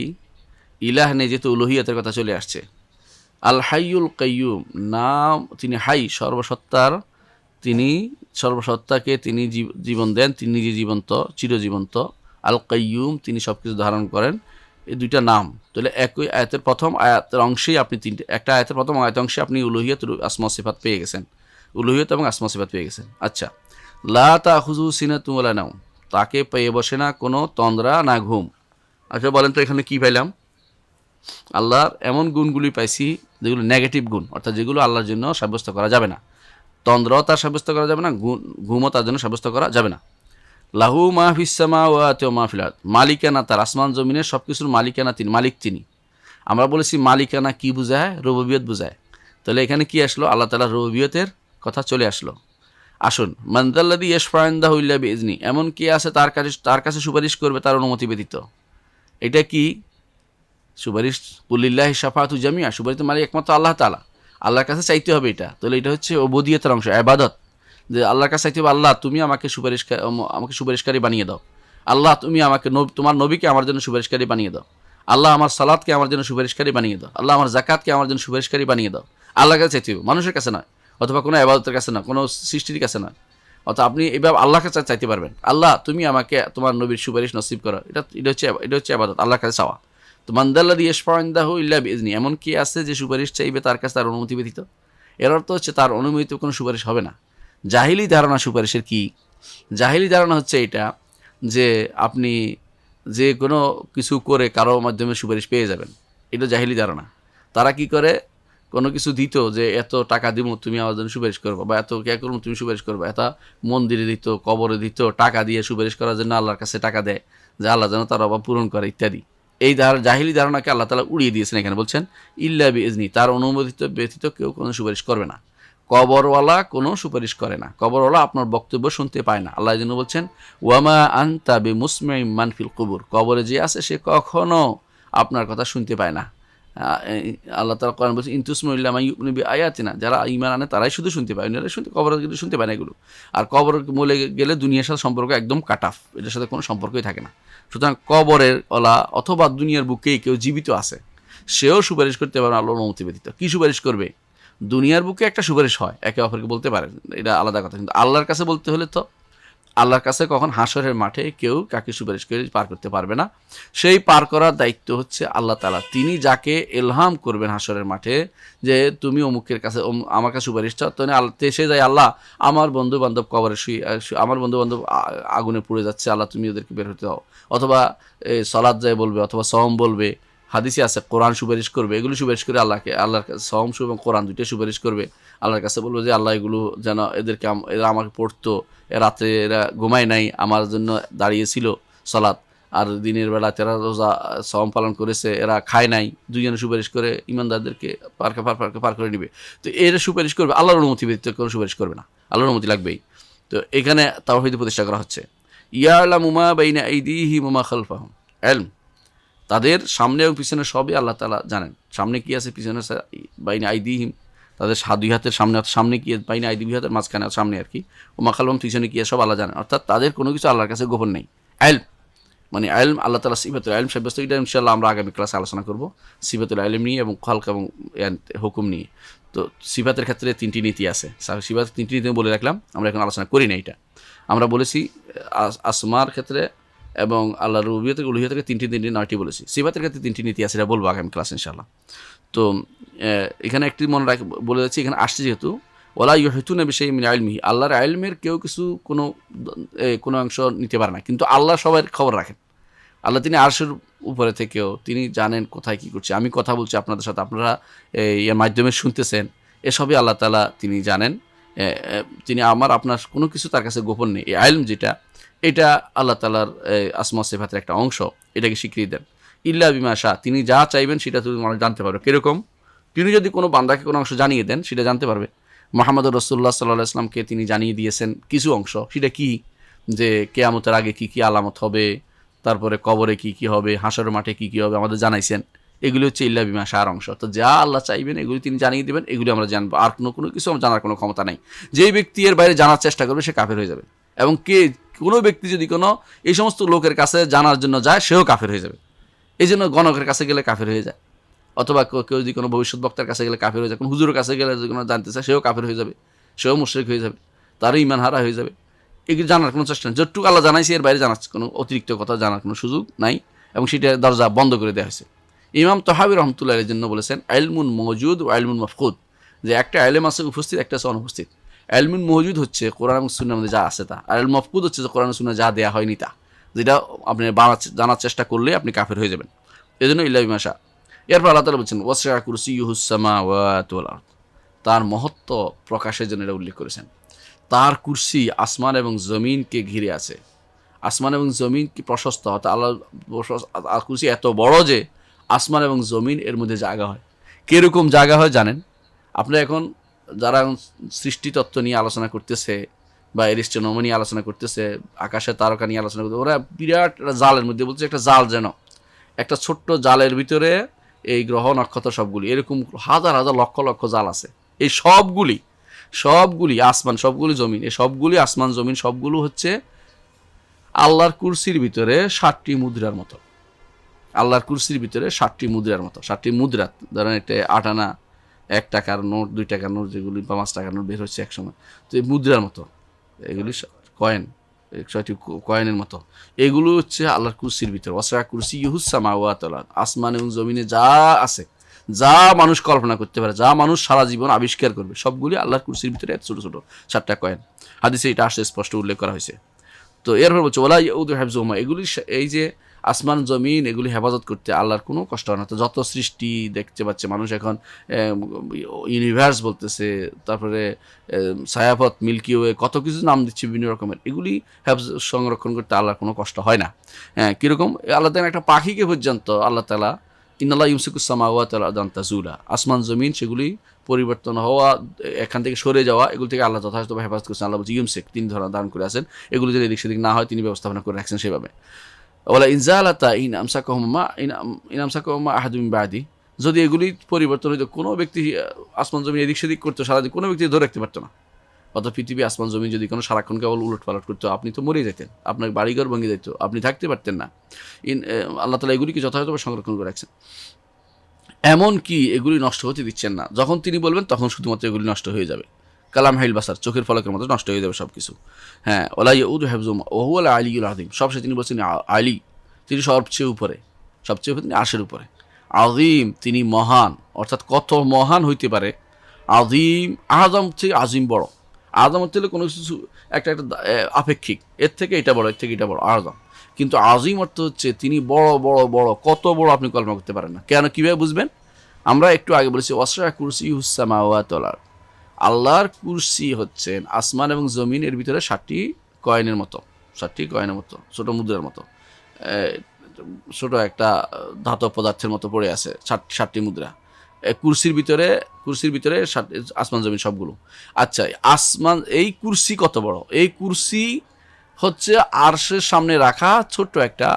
ইলাহ নেই, যেহেতু উলুহিয়তের কথা চলে আসছে। আল হাইয়ুল কাইয়্যুম, নাম তিনি হাই, সর্বসত্তার, তিনি সর্বসত্তাকে তিনি জীবন দেন, তিনি নিজে জীবন্ত, চিরজীবন্ত। আল কাইয়্যুম, তিনি সব কিছু ধারণ করেন। এই দুইটা নাম তাহলে একই আয়াতের প্রথম আয়াতের অংশেই আপনি একটা আয়াতের প্রথম আয়াত অংশে আপনি উলুহিয়ত আসমা সিফাত পেয়ে গেছেন, উলুহিয়ত এবং আসমা সিফাত পেয়ে গেছেন। আচ্ছা, লা তাখুযু সিনাতুন ওয়ালা নাওম, তাকে পেয়ে বসে না কোনো তন্দ্রা না ঘুম। আচ্ছা বলেন তো এখানে কি পাইলাম? আল্লাহর এমন গুণগুলি পাইছি যেগুলো নেগেটিভ গুণ, অর্থাৎ যেগুলো আল্লাহর জন্য সাব্যস্ত করা যাবে না। তন্দ্রাও তার সাব্যস্ত করা যাবে না, ঘুমও তার জন্য সাব্যস্ত করা যাবে না। লাহু মা ফিস সামাওয়াতি ওয়া মা ফিল আরদ, মালিকানা তার, আসমান জমিনের সব কিছুর মালিকানা তিনি, মালিক তিনি। আমরা বলেছি মালিকানা কি বোঝায়? রুবুবিয়ত বোঝায়। তাহলে এখানে কি আসলো? আল্লাহ তাআলার রুবুবিয়তের কথা চলে আসলো। আসুন, মানদাল্লাযী ইয়াশফাউ ইনদাহু ইল্লা বিইজনি, এমন কে আছে তার কাছে সুপারিশ করবে তার অনুমতি ব্যতীত। এটা কি সুপারিশ? কুলিল্লাহি শাফাআতু জামিআ, সুপারিশ মালিক একমাত্র আল্লাহ তাআলা, আল্লাহর কাছে চাইতে হবে এটা। তাহলে এটা হচ্ছে উবুদিয়তের অংশ, ইবাদত, যে আল্লাহর কাছে চাইতে হবে আল্লাহ তুমি আমাকে সুপারিশকারী বানিয়ে দাও, আল্লাহ তুমি আমাকে তোমার নবীকে আমার জন্য সুপারিশকারী বানিয়ে দাও, আল্লাহ আমার সালাতকে আমার জন্য সুপারিশকারী বানিয়ে দাও, আল্লাহ আমার জাকাতকে আমার জন্য সুপারিশকারী বানিয়ে দাও। আল্লাহর কাছে চাইতে হবে, মানুষের কাছে নয়, অথবা কোনো ইবাদতের কাছে নয়, কোনো সৃষ্টির কাছে নয়। অর্থাৎ আপনি এভাবে আল্লাহর কাছে চাইতে পারবেন, আল্লাহ তুমি আমাকে তোমার নবীর সুপারিশ নসিব করো। এটা হচ্ছে ইবাদত, আল্লাহর কাছে চাওয়া। তো মানদাল্লাযী ইয়াশফাউ ইনদাহু ইল্লা বিইজনি, এমন কি আছে যে সুপারিশ চাইবে তার কাছে তার অনুমতি ব্যতীত? এর অর্থ হচ্ছে তার অনুমতিতে কোনো সুপারিশ হবে না। জাহিলি ধারণা সুপারিশের কি? জাহিলি ধারণা হচ্ছে এটা যে আপনি যে কোনো কিছু করে কারো মাধ্যমে সুপারিশ পেয়ে যাবেন, এটা জাহিলি ধারণা। তারা কি করে, কোনো কিছু দিত যে এত টাকা দিব তুমি আমার জন্য সুপারিশ করবো, বা এত কে করবো তুমি সুপারিশ করবো, এত মন্দিরে দিত, কবরে দিত, টাকা দিয়ে সুপারিশ করার জন্য আল্লাহর কাছে টাকা দেয় যে আল্লাহ যেন তার অভাব পূরণ করে ইত্যাদি। এই জাহিলি ধারণাকে আল্লাহ তাআলা উড়িয়ে দিয়েছেন। এখানে বলছেন ইল্লা বিইজনি, তার অনুমতি ব্যতীত কেউ কোনো সুপারিশ করবে না। কবরওয়ালা কোনো সুপারিশ করে না, কবরওয়ালা আপনার বক্তব্য শুনতে পায় না। আল্লাহ যেন বলছেন ওয়ামা আনতা বিমুসমিউম মান ফিল কুবুর, কবরে যে আছে সে কখনো আপনার কথা শুনতে পায় না। আল্লাহ তাআলা কোরআন বলছেন ইনতুসমিউ ইল্লা মান ইউমিনু বিআয়াতিনা, যারা ঈমান আনে তারাই শুধু শুনতে পায়, অন্যরা কবরে কিন্তু শুনতে পায় না এগুলো। আর কবর মলে গেলে দুনিয়ার সাথে সম্পর্ক একদম কাট অফ, এটার সাথে কোনো সম্পর্কই থাকে না। সুতরাং কবরের ওলা অথবা দুনিয়ার বুকেই কেউ জীবিত আছে, সেও সুপারিশ করতে পারে আল্লাহর অনুমতি ব্যতীত। কি সুপারিশ করবে? দুনিয়ার বুকে একটা সুপারিশ হয়, একে অপরকে বলতে পারেন, এটা আলাদা কথা। কিন্তু আল্লাহর কাছে বলতে হলে তো আল্লাহর কাছে কখন হাসরের মাঠে কেউ কাকে সুপারিশ করে পার করতে পারবে না। সেই পার করার দায়িত্ব হচ্ছে আল্লাহ তাআলা। তিনি যাকে এলহাম করবেন হাসরের মাঠে যে তুমি অমুকের কাছে আমার কাছে সুপারিশ চাও, তখন সে যায় আল্লাহ আমার বন্ধু বান্ধব কবরে আমার বন্ধু বান্ধব আগুনে পুড়ে যাচ্ছে, আল্লাহ তুমি ওদেরকে বের হতে দাও। অথবা সালাত যায় বলবে, অথবা সওম বলবে, হাদিসে আছে কোরআন সুপারিশ করবে, এগুলো সুপারিশ করে আল্লাহর কাছে সওম এবং কোরআন দুইটাই সুপারিশ করবে। আল্লাহর কাছে বলবো যে আল্লাহ এগুলো যেন এরা আমাকে পড়তো, রাতে এরা ঘুমায় নাই, আমার জন্য দাঁড়িয়েছিল সালাত, আর দিনের বেলা তেরা রোজা সওম পালন করেছে, এরা খায় নাই। দুইজনে সুপারিশ করে ইমানদারদেরকে পার করে নিবে। তো এরা সুপারিশ করবে, আল্লাহর অনুমতি ব্যতীত কোনো সুপারিশ করবে না, আল্লাহর অনুমতি লাগবেই। তো এখানে তাওহীদ প্রতিষ্ঠা করা হচ্ছে। ইয়ালামু মা বাইনা আইদিহিম ওয়া মা খালফাহুম, ইলম, তাদের সামনে এবং পিছনে সবই আল্লাহ তাআলা জানেন। সামনে কি আছে, পিছনে বাইনা আইদিহিম, তাদের দুই হাতের সামনে কি, বাইনা আইদি দুই হাতের মাঝখানে সামনে আর কি, ও মাখালম পিছনে কি, সব আল্লাহ জানেন। অর্থাৎ তাদের কোনো কিছু আল্লাহর কাছে গোপন নেই। ইলম মানে ইলম, আল্লাহ তাআলা সিফাতুল ইলম সাব্যস্ত, এটা ইনশাআল্লাহ আমরা আগামী ক্লাসে আলোচনা করব সিফাতুল ইলম নিয়ে এবং খালক এবং হুকুম নিয়ে। তো সিফাতের ক্ষেত্রে 3টি নীতি আছে, সিফাতের 3টি নীতি বলে রাখলাম, আমরা এখন আলোচনা করি না। এটা আমরা বলেছি আসমার ক্ষেত্রে এবং আল্লাহর রুবুবিয়ত উলুহিয়ত থেকে 9টি বলেছি। সিফাতের ক্ষেত্রে 3টি নীতি আছে, এটা বলবো আগামী ক্লাস ইনশাআল্লাহ। তো এখানে একটি মনে বলে যাচ্ছি, এখানে আসছে যেহেতু ওয়ালা ইউহিতুনা বিশাইইন মিন ইলমিহি, আল্লাহর ইলমের কেউ কিছু কোনো অংশ নিতে পারে না, কিন্তু আল্লাহ সবার খবর রাখেন। আল্লাহ তিনি আরশের উপরে থেকেও তিনি জানেন কোথায় কী করছে। আমি কথা বলছি আপনাদের সাথে, আপনারা এর মাধ্যমে শুনতেছেন, এসবই আল্লাহ তাআলা তিনি জানেন। তিনি আপনার কোনো কিছু তার কাছে গোপন নেই। এই ইলম যেটা, এটা আল্লাহ তাআলার আসমা সিফাতের একটা অংশ, এটাকে স্বীকৃতি দেন। ইল্লা বিমা শাআ, তিনি যা চাইবেন সেটা তুমি মানুষ জানতে পারবে। কীরকম? তিনি যদি কোনো বান্দাকে কোনো অংশ জানিয়ে দেন সেটা জানতে পারবে। মুহাম্মদুর রাসূলুল্লাহ সাল্লাল্লাহু আলাইহি ওয়াসাল্লামকে তিনি জানিয়ে দিয়েছেন কিছু অংশ, সেটা কি? যে কিয়ামতের আগে কি কি আলামত হবে, তারপরে কবরে কি কি হবে, হাসরের মাঠে কি কি হবে আমাদের জানাইছেন। এগুলি হচ্ছে ইল্লা বিমা শাআর অংশ। তো যা আল্লাহ চাইবেন এগুলি তিনি জানিয়ে দেবেন, এগুলি আমরা জানবো। আর কোনো কিছু আমরা জানার কোনো ক্ষমতা নাই। যেই ব্যক্তি এর বাইরে জানার চেষ্টা করবে সে কাফের হয়ে যাবে। এবং কোনো ব্যক্তি যদি কোনো এই সমস্ত লোকের কাছে জানার জন্য যায় সেও কাফের হয়ে যাবে। এই জন্য গণকের কাছে গেলে কাফের হয়ে যায়, অথবা কেউ যদি কোনো ভবিষ্যৎ বক্তার কাছে গেলে কাফের হয়ে যায়, কোনো হুজুরের কাছে গেলে যদি কোনো জানতে চায় সেও কাফের হয়ে যাবে, সেও মুশরিক হয়ে যাবে, তারও ঈমান হারা হয়ে যাবে। এগুলি জানার কোনো চেষ্টা নেই। যতটুকু আল্লাহ জানাইছে এর বাইরে জানার কোনো অতিরিক্ত কথা জানার কোনো সুযোগ নাই, এবং সেটা দরজা বন্ধ করে দেওয়া হয়েছে। ইমাম তাহাবী রাহমাতুল্লাহ আলাইহির জন্য বলেছেন ইলমুন মওজুদ ও ইলমুন মাফকুদ, যে একটা ইলম আছে উপস্থিত, একটা আছে অনুপস্থিত। ইলমুন মওজুদ হচ্ছে কোরআন এবং সুন্নাহর মধ্যে যা আছে তা, আর ইলম মাফকুদ হচ্ছে যে কোরআন এবং সুন্নাহ যা দেয়া হয়নি তা, যেটা আপনি জানার চেষ্টা করলে আপনি কাফের হয়ে যাবেন। এই জন্য ইল্লা বিমা শাআ। এরপর আল্লাহ তাআলা বলছেন ওয়াসি'a কুরসিয়্যুহুস সামাওয়াতি ওয়াল আরদ, তার মহত্ব প্রকাশের জন্য এটা উল্লেখ করেছেন। তার কুরসি আসমান এবং জমিনকে ঘিরে আছে। আসমান এবং জমিন কি প্রশস্ত, অর্থাৎ আল্লাহ কুরসি এত বড় যে আসমান এবং জমিন এর মধ্যে জায়গা হয়। কীরকম জায়গা হয় জানেন? আপনারা এখন যারা সৃষ্টিতত্ত্ব নিয়ে আলোচনা করতেছে বা এরিস্টোনমি নিয়ে আলোচনা করতেছে, আকাশের তারকা নিয়ে আলোচনা করতেছে, ওরা বিরাট একটা জালের মধ্যে বলছে, একটা জাল যেন, একটা ছোট্ট জালের ভিতরে এই গ্রহ নক্ষত্র সবগুলি, এরকম হাজার হাজার লক্ষ লক্ষ জাল আছে। এই সবগুলি আসমান, সবগুলি জমিন, এই সবগুলি আসমান জমিন সবগুলো হচ্ছে আল্লাহর কুরসির ভিতরে 7টি মুদ্রার মতো। আল্লাহর কুরসির ভিতরে 7টি মুদ্রার মতো। 7টি মুদ্রা, ধরেন একটা 8 আনা, 1 টাকার নোট, 2 টাকার নোট, যেগুলি বা 5 টাকার নোট বের হচ্ছে একসময়, তো এই মুদ্রার মতো, এগুলি কয়েন, 100টি কয়েনের মতো, এগুলো হচ্ছে আল্লাহর কুরসির ভিতরে। ওয়াসি'a কুরসিয়্যুহুস সামাওয়াতি ওয়াল আরদ, আসমান এবং জমিনে যা আছে, যা মানুষ কল্পনা করতে পারে, যা মানুষ সারা জীবন আবিষ্কার করবে, সবগুলি আল্লাহর কুরসির ভিতরে ছোট ছোট 7টা কয়েন। হাদিসে এটা আসলে স্পষ্ট উল্লেখ করা হয়েছে। তো এরপর বলছে ওয়ালা ইয়াউদু হিফযুহুমা, এগুলি এই যে আসমান জমিন এগুলি হেফাজত করতে আল্লাহর কোনো কষ্ট হয় না। তো যত সৃষ্টি দেখতে পাচ্ছে মানুষ এখন, ইউনিভার্স বলতেছে, তারপরে ছায়াপথ, মিল্কি ওয়ে, কত কিছু নাম দিচ্ছে বিভিন্ন রকমের, এগুলি সংরক্ষণ করতে আল্লাহর কোনো কষ্ট হয় না। হ্যাঁ, কীরকম? আল্লাহ তাআলা একটা পাখিকে পর্যন্ত আল্লাহ তাআলা ইন্নাল্লাহা ইউমসিকুস সামাওয়াতি ওয়াল আরদা আন তাজুলা, আসমান জমিন সেগুলি পরিবর্তন হওয়া, এখান থেকে সরে যাওয়া, এগুলি থেকে আল্লাহ যথাযথভাবে হেফাজত করছেন। আল্লাহ বলছে ইউমসিক, তিনি ধারণ করে আছেন, এগুলি যদি এদিক সেদিক না হয় তিনি ব্যবস্থাপনা করে রাখছেন সেভাবে। ওয়ালা ইনজালাতা ইন আমসাকাহুমা আহাদুম মিন বাদি, যদি এগুলি পরিবর্তন হইতো, কোনো ব্যক্তি আসমান জমিন এদিক সেদিক করতো সারাদিন, কোনো ব্যক্তি ধরে রাখতে পারতো না। অত পৃথিবী আসমান জমিন যদি কোনো সারাক্ষণ কেবল উলট পালট করতো, আপনি তো মরে যেতেন, আপনার বাড়িঘর ভেঙে যেত, আপনি থাকতে পারতেন না। আল্লাহ তাআলা এগুলিকে যথাযথভাবে সংরক্ষণ করে রাখছেন, এমন কি এগুলি নষ্ট হতে দিচ্ছেন না। যখন তিনি বলবেন তখন শুধুমাত্র এগুলি নষ্ট হয়ে যাবে। কালাম হাইল বাসার, চোখের ফলকের মতো নষ্ট হয়ে যাবে সব কিছু। হ্যাঁ, ওয়ালা ইয়াউদু হিফযুহুমা ওয়া হুয়াল আলিয়্যুল আযীম, সবশেষে তিনি বলছেন আলী, তিনি সবচেয়ে উপরে, তিনি আরশের উপরে। আযীম, তিনি মহান, অর্থাৎ কত মহান হইতে পারে। আযীম, আযম থেকে আযীম বড়, আযম হচ্ছে কোনো কিছু একটা আপেক্ষিক, এর থেকে এটা বড়, এর থেকে এটা বড়, আযম। কিন্তু আযীম অর্থ হচ্ছে তিনি বড় বড় বড়, কত বড় আপনি কল্পনা করতে পারেন না। কেন, কীভাবে বুঝবেন? আমরা একটু আগে বলেছি ওয়াসি'a কুরসিয়্যুহুস সামাওয়াতি ওয়াল আরদ, আল্লাহর কুরসি হচ্ছেন আসমান এবং জমিন এর ভিতরে 7টি কয়েনের মতো, ছোট মুদ্রার মতো, ছোট একটা ধাতব পদার্থের মতো পড়ে আছে 7টি মুদ্রা কুরসির ভিতরে আসমান জমিন সবগুলো। আচ্ছা, আসমান, এই কুরসি কত বড়? এই কুরসি হচ্ছে আরশের সামনে রাখা ছোট্ট একটা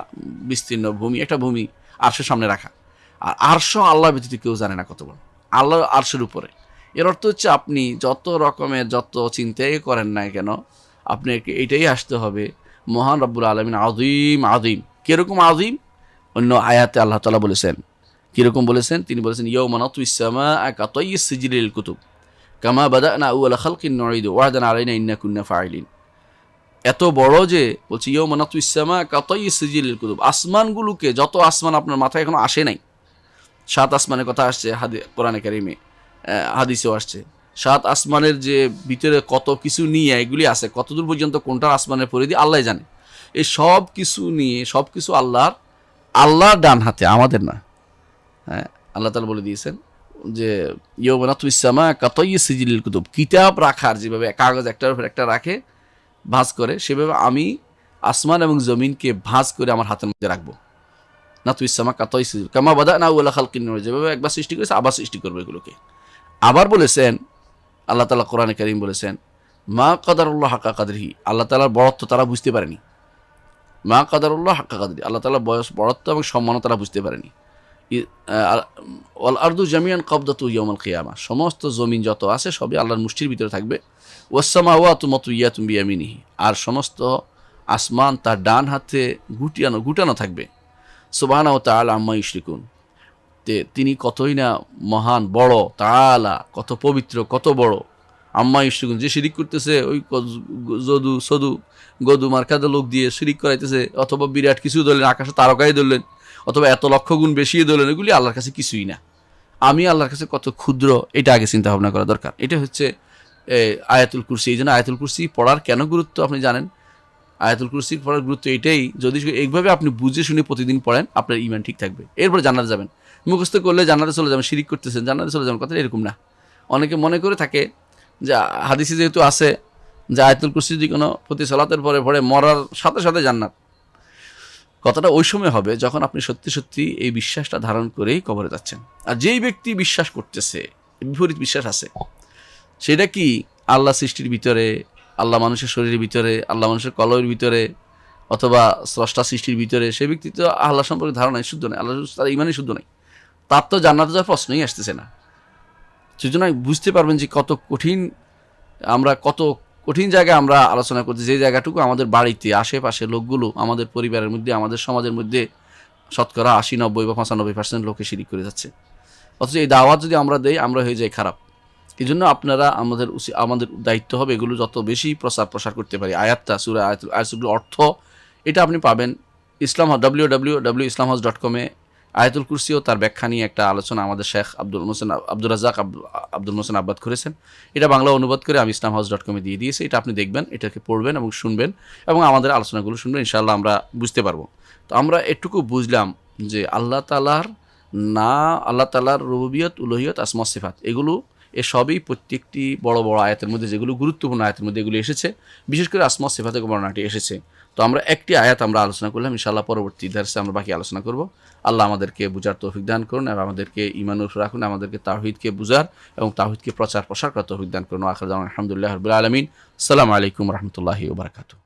বিস্তীর্ণ ভূমি, একটা ভূমি আরশের সামনে রাখা। আর আরশ আল্লাহ ব্যতীত কেউ জানে না কত বড়। আল্লাহ আরশের উপরে, এর অর্থ হচ্ছে আপনি যত রকমের যত চিন্তাই করেন না কেন, আপনাকে এইটাই আসতে হবে, মহান রব্বুল আলামিন আযীম। আযীম কীরকম আযীম? অন্য আয়াতে আল্লাহ তাআলা বলেছেন, কীরকম বলেছেন? তিনি বলেছেন ইয়াওমা নাতউইস সামাআ কাতাইয়িস সিজলি লিল কুতুব কামা বাদানা আউওয়ালা খালকিন নুঈদু ওয়া'দান আলাইনা ইন্না কুন্না ফাইলিন। এত বড় যে বলছি ইয়াওমা নাতউইস সামাআ কাতাইয়িস সিজলি লিল কুতুব, আসমানগুলোকে, যত আসমান আপনার মাথায় এখনো আসে নাই, 7 আসমানের কথা আসছে কোরআনে কারিমে, হাদিসেও আসছে, সাত আসমানের যে ভিতরে কত কিছু নিয়ে এগুলি আছে, কতদূর পর্যন্ত কোনটা আসমানের পরিধি আল্লাহ জানে। এই সব কিছু নিয়ে সব কিছু আল্লাহর ডান হাতে, আমাদের না। হ্যাঁ, আল্লাহ তাআলা বলে দিয়েছেন যে ইয়াউমা নাতুইস সামা কাতাইয়িস সিজিলিল কুতুব, কিতাব রাখার যেভাবে কাগজ একটার উপর একটা রাখে ভাঁজ করে, সেভাবে আমি আসমান এবং জমিনকে ভাঁজ করে আমার হাতের মধ্যে রাখবো। নাতুইস সামা কাতাইয়িস সিজিল কামা বাদানা আউওয়ালা খালকিন নুর, যেভাবে একবার সৃষ্টি করেছে আবার সৃষ্টি করবে এগুলোকে। আবার বলেছেন আল্লাহ তাআলা কোরআনে কারীম বলেছেন মা কাদারুল্লাহ হাক্কা কাদরিহি, আল্লাহ তাআলার বড়ত্ব তারা বুঝতে পারেনি। মা কাদারুল্লাহ হাক্কা কাদরিহি, আল্লাহ তাআলার বড়ত্ব এবং সম্মান তারা বুঝতে পারেনি। ওয়াল আরদু জামিয়ান কবদাতু ইয়াউমাল কিয়ামা, সমস্ত জমিন যত আছে সবই আল্লাহর মুষ্টির ভিতরে থাকবে। ওয়াস সামাওয়াতু মাতুইয়াতুম বিয়ামিনিহি, আর সমস্ত আসমান তার ডান হাতে গুটানো থাকবে। সুবহানাহু ওয়া তাআলা আম্মা ইউশরিকুন, তিনি কতই না মহান, বড়, তাআলা কত পবিত্র, কত বড়। আম্মা ইউশরিকুন, যে শিরিক করতেছে ওই গদু মার্কাদা লোক দিয়ে শিরিক করাইতেছে, অথবা বিরাট কিছু ধরলেন, আকাশে তারকাই ধরলেন, অথবা এত লক্ষ গুণ বেশি ধরলেন, এগুলি আল্লাহর কাছে কিছুই না। আমি আল্লাহর কাছে কত ক্ষুদ্র, এটা আগে চিন্তা ভাবনা করা দরকার। এটা হচ্ছে আয়াতুল কুরসি। এই জন্য আয়াতুল কুরসি পড়ার কেন গুরুত্ব আপনি জানেন? আয়াতুল কুরসি পড়ার গুরুত্ব এটাই, যদি এইভাবে আপনি বুঝে শুনে প্রতিদিন পড়েন আপনার ঈমান ঠিক থাকবে, এরপরে জান্নাতে যাবেন। মুখস্থ করলে জান্নাতে চলে যাবেন, শিরিক করতেছেন জান্নাতে চলে যাবেন, কথাটা এরকম না। অনেকে মনে করে থাকে যে হাদিসে যেহেতু আছে যে আয়াতুল কুরসি যদি কোনো প্রতি সালাতের পরে পড়ে মরার সাথে সাথে জান্নাত, কথাটা ওই সময় হবে যখন আপনি সত্যি সত্যি এই বিশ্বাসটা ধারণ করেই কবরে যাচ্ছেন। আর যেই ব্যক্তি বিশ্বাস করতেছে, বিপরীত বিশ্বাস আছে, সেটা কি আল্লাহ সৃষ্টির ভিতরে, আল্লাহ মানুষের শরীরের ভিতরে, আল্লাহ মানুষের কলমের ভিতরে, অথবা স্রষ্টা সৃষ্টির ভিতরে, সে ব্যক্তি তো আল্লাহ সম্পর্কে ধারণাই শুদ্ধ নেই, আল্লাহ তার ইমানই শুদ্ধ নেই, তার তো জান্নাতে যাওয়ার প্রশ্নই আসতেছে না। সেজন্য বুঝতে পারবেন যে কত কঠিন জায়গায় আমরা আলোচনা করছি, যে জায়গাটুকু আমাদের বাড়িতে আশেপাশে লোকগুলো, আমাদের পরিবারের মধ্যে, আমাদের সমাজের মধ্যে শতকরা ৮০, ৯০ বা ৯৫% লোকে শিরিক করে যাচ্ছে। অথচ এই দাওয়াত যদি আমরা দেই, আমরা হয়ে যাই খারাপ। এই জন্য আপনারা আমাদের দায়িত্ব হবে এগুলো যত বেশি প্রসার করতে পারি। আয়াতটা সূরা আয়াতগুলোর অর্থ এটা আপনি পাবেন ইসলাম www.islamhouse.com আয়াতুল কুরসি ও তার ব্যাখ্যা নিয়ে একটা আলোচনা আমাদের শেখ আব্দুর রাজ্জাক আব্বাদ করেছেন। এটা বাংলা অনুবাদ করে আমি islamhouse.com দিয়ে দিয়েছি। এটা আপনি দেখবেন, এটাকে পড়বেন এবং শুনবেন এবং আমাদের আলোচনাগুলো শুনবেন, ইনশাআল্লাহ আমরা বুঝতে পারবো। তো আমরা এটুকু বুঝলাম যে আল্লাহ তাআলার রুবুবিয়ত, উলুহিয়ত, আসমা সিফাত, এগুলো সবই প্রত্যেকটি বড় বড় আয়াতের মধ্যে, যেগুলো গুরুত্বপূর্ণ আয়াতের মধ্যে এগুলো এসেছে। বিশেষ করে আসমা সিফাতের বর্ণনাটি এসেছে। তো আমরা একটি আয়াত আমরা আলোচনা করলাম, ইনশাআল্লাহ পরবর্তী দার্সে আমরা বাকি আলোচনা করব। আল্লাহ আমাদেরকে বুঝার তৌফিক দান করুন এবং আমাদেরকে ঈমানের উপর রাখুন, আমাদেরকে তাওহীদকে বুঝার এবং তাওহীদকে প্রচার প্রসার করার তৌফিক দান করুন। আখির দাওয়ানা আলহামদুলিল্লাহি রাব্বিল আলামিন। আসসালামু আলাইকুম ওয়া রাহমাতুল্লাহি ওয়া বারাকাতুহু।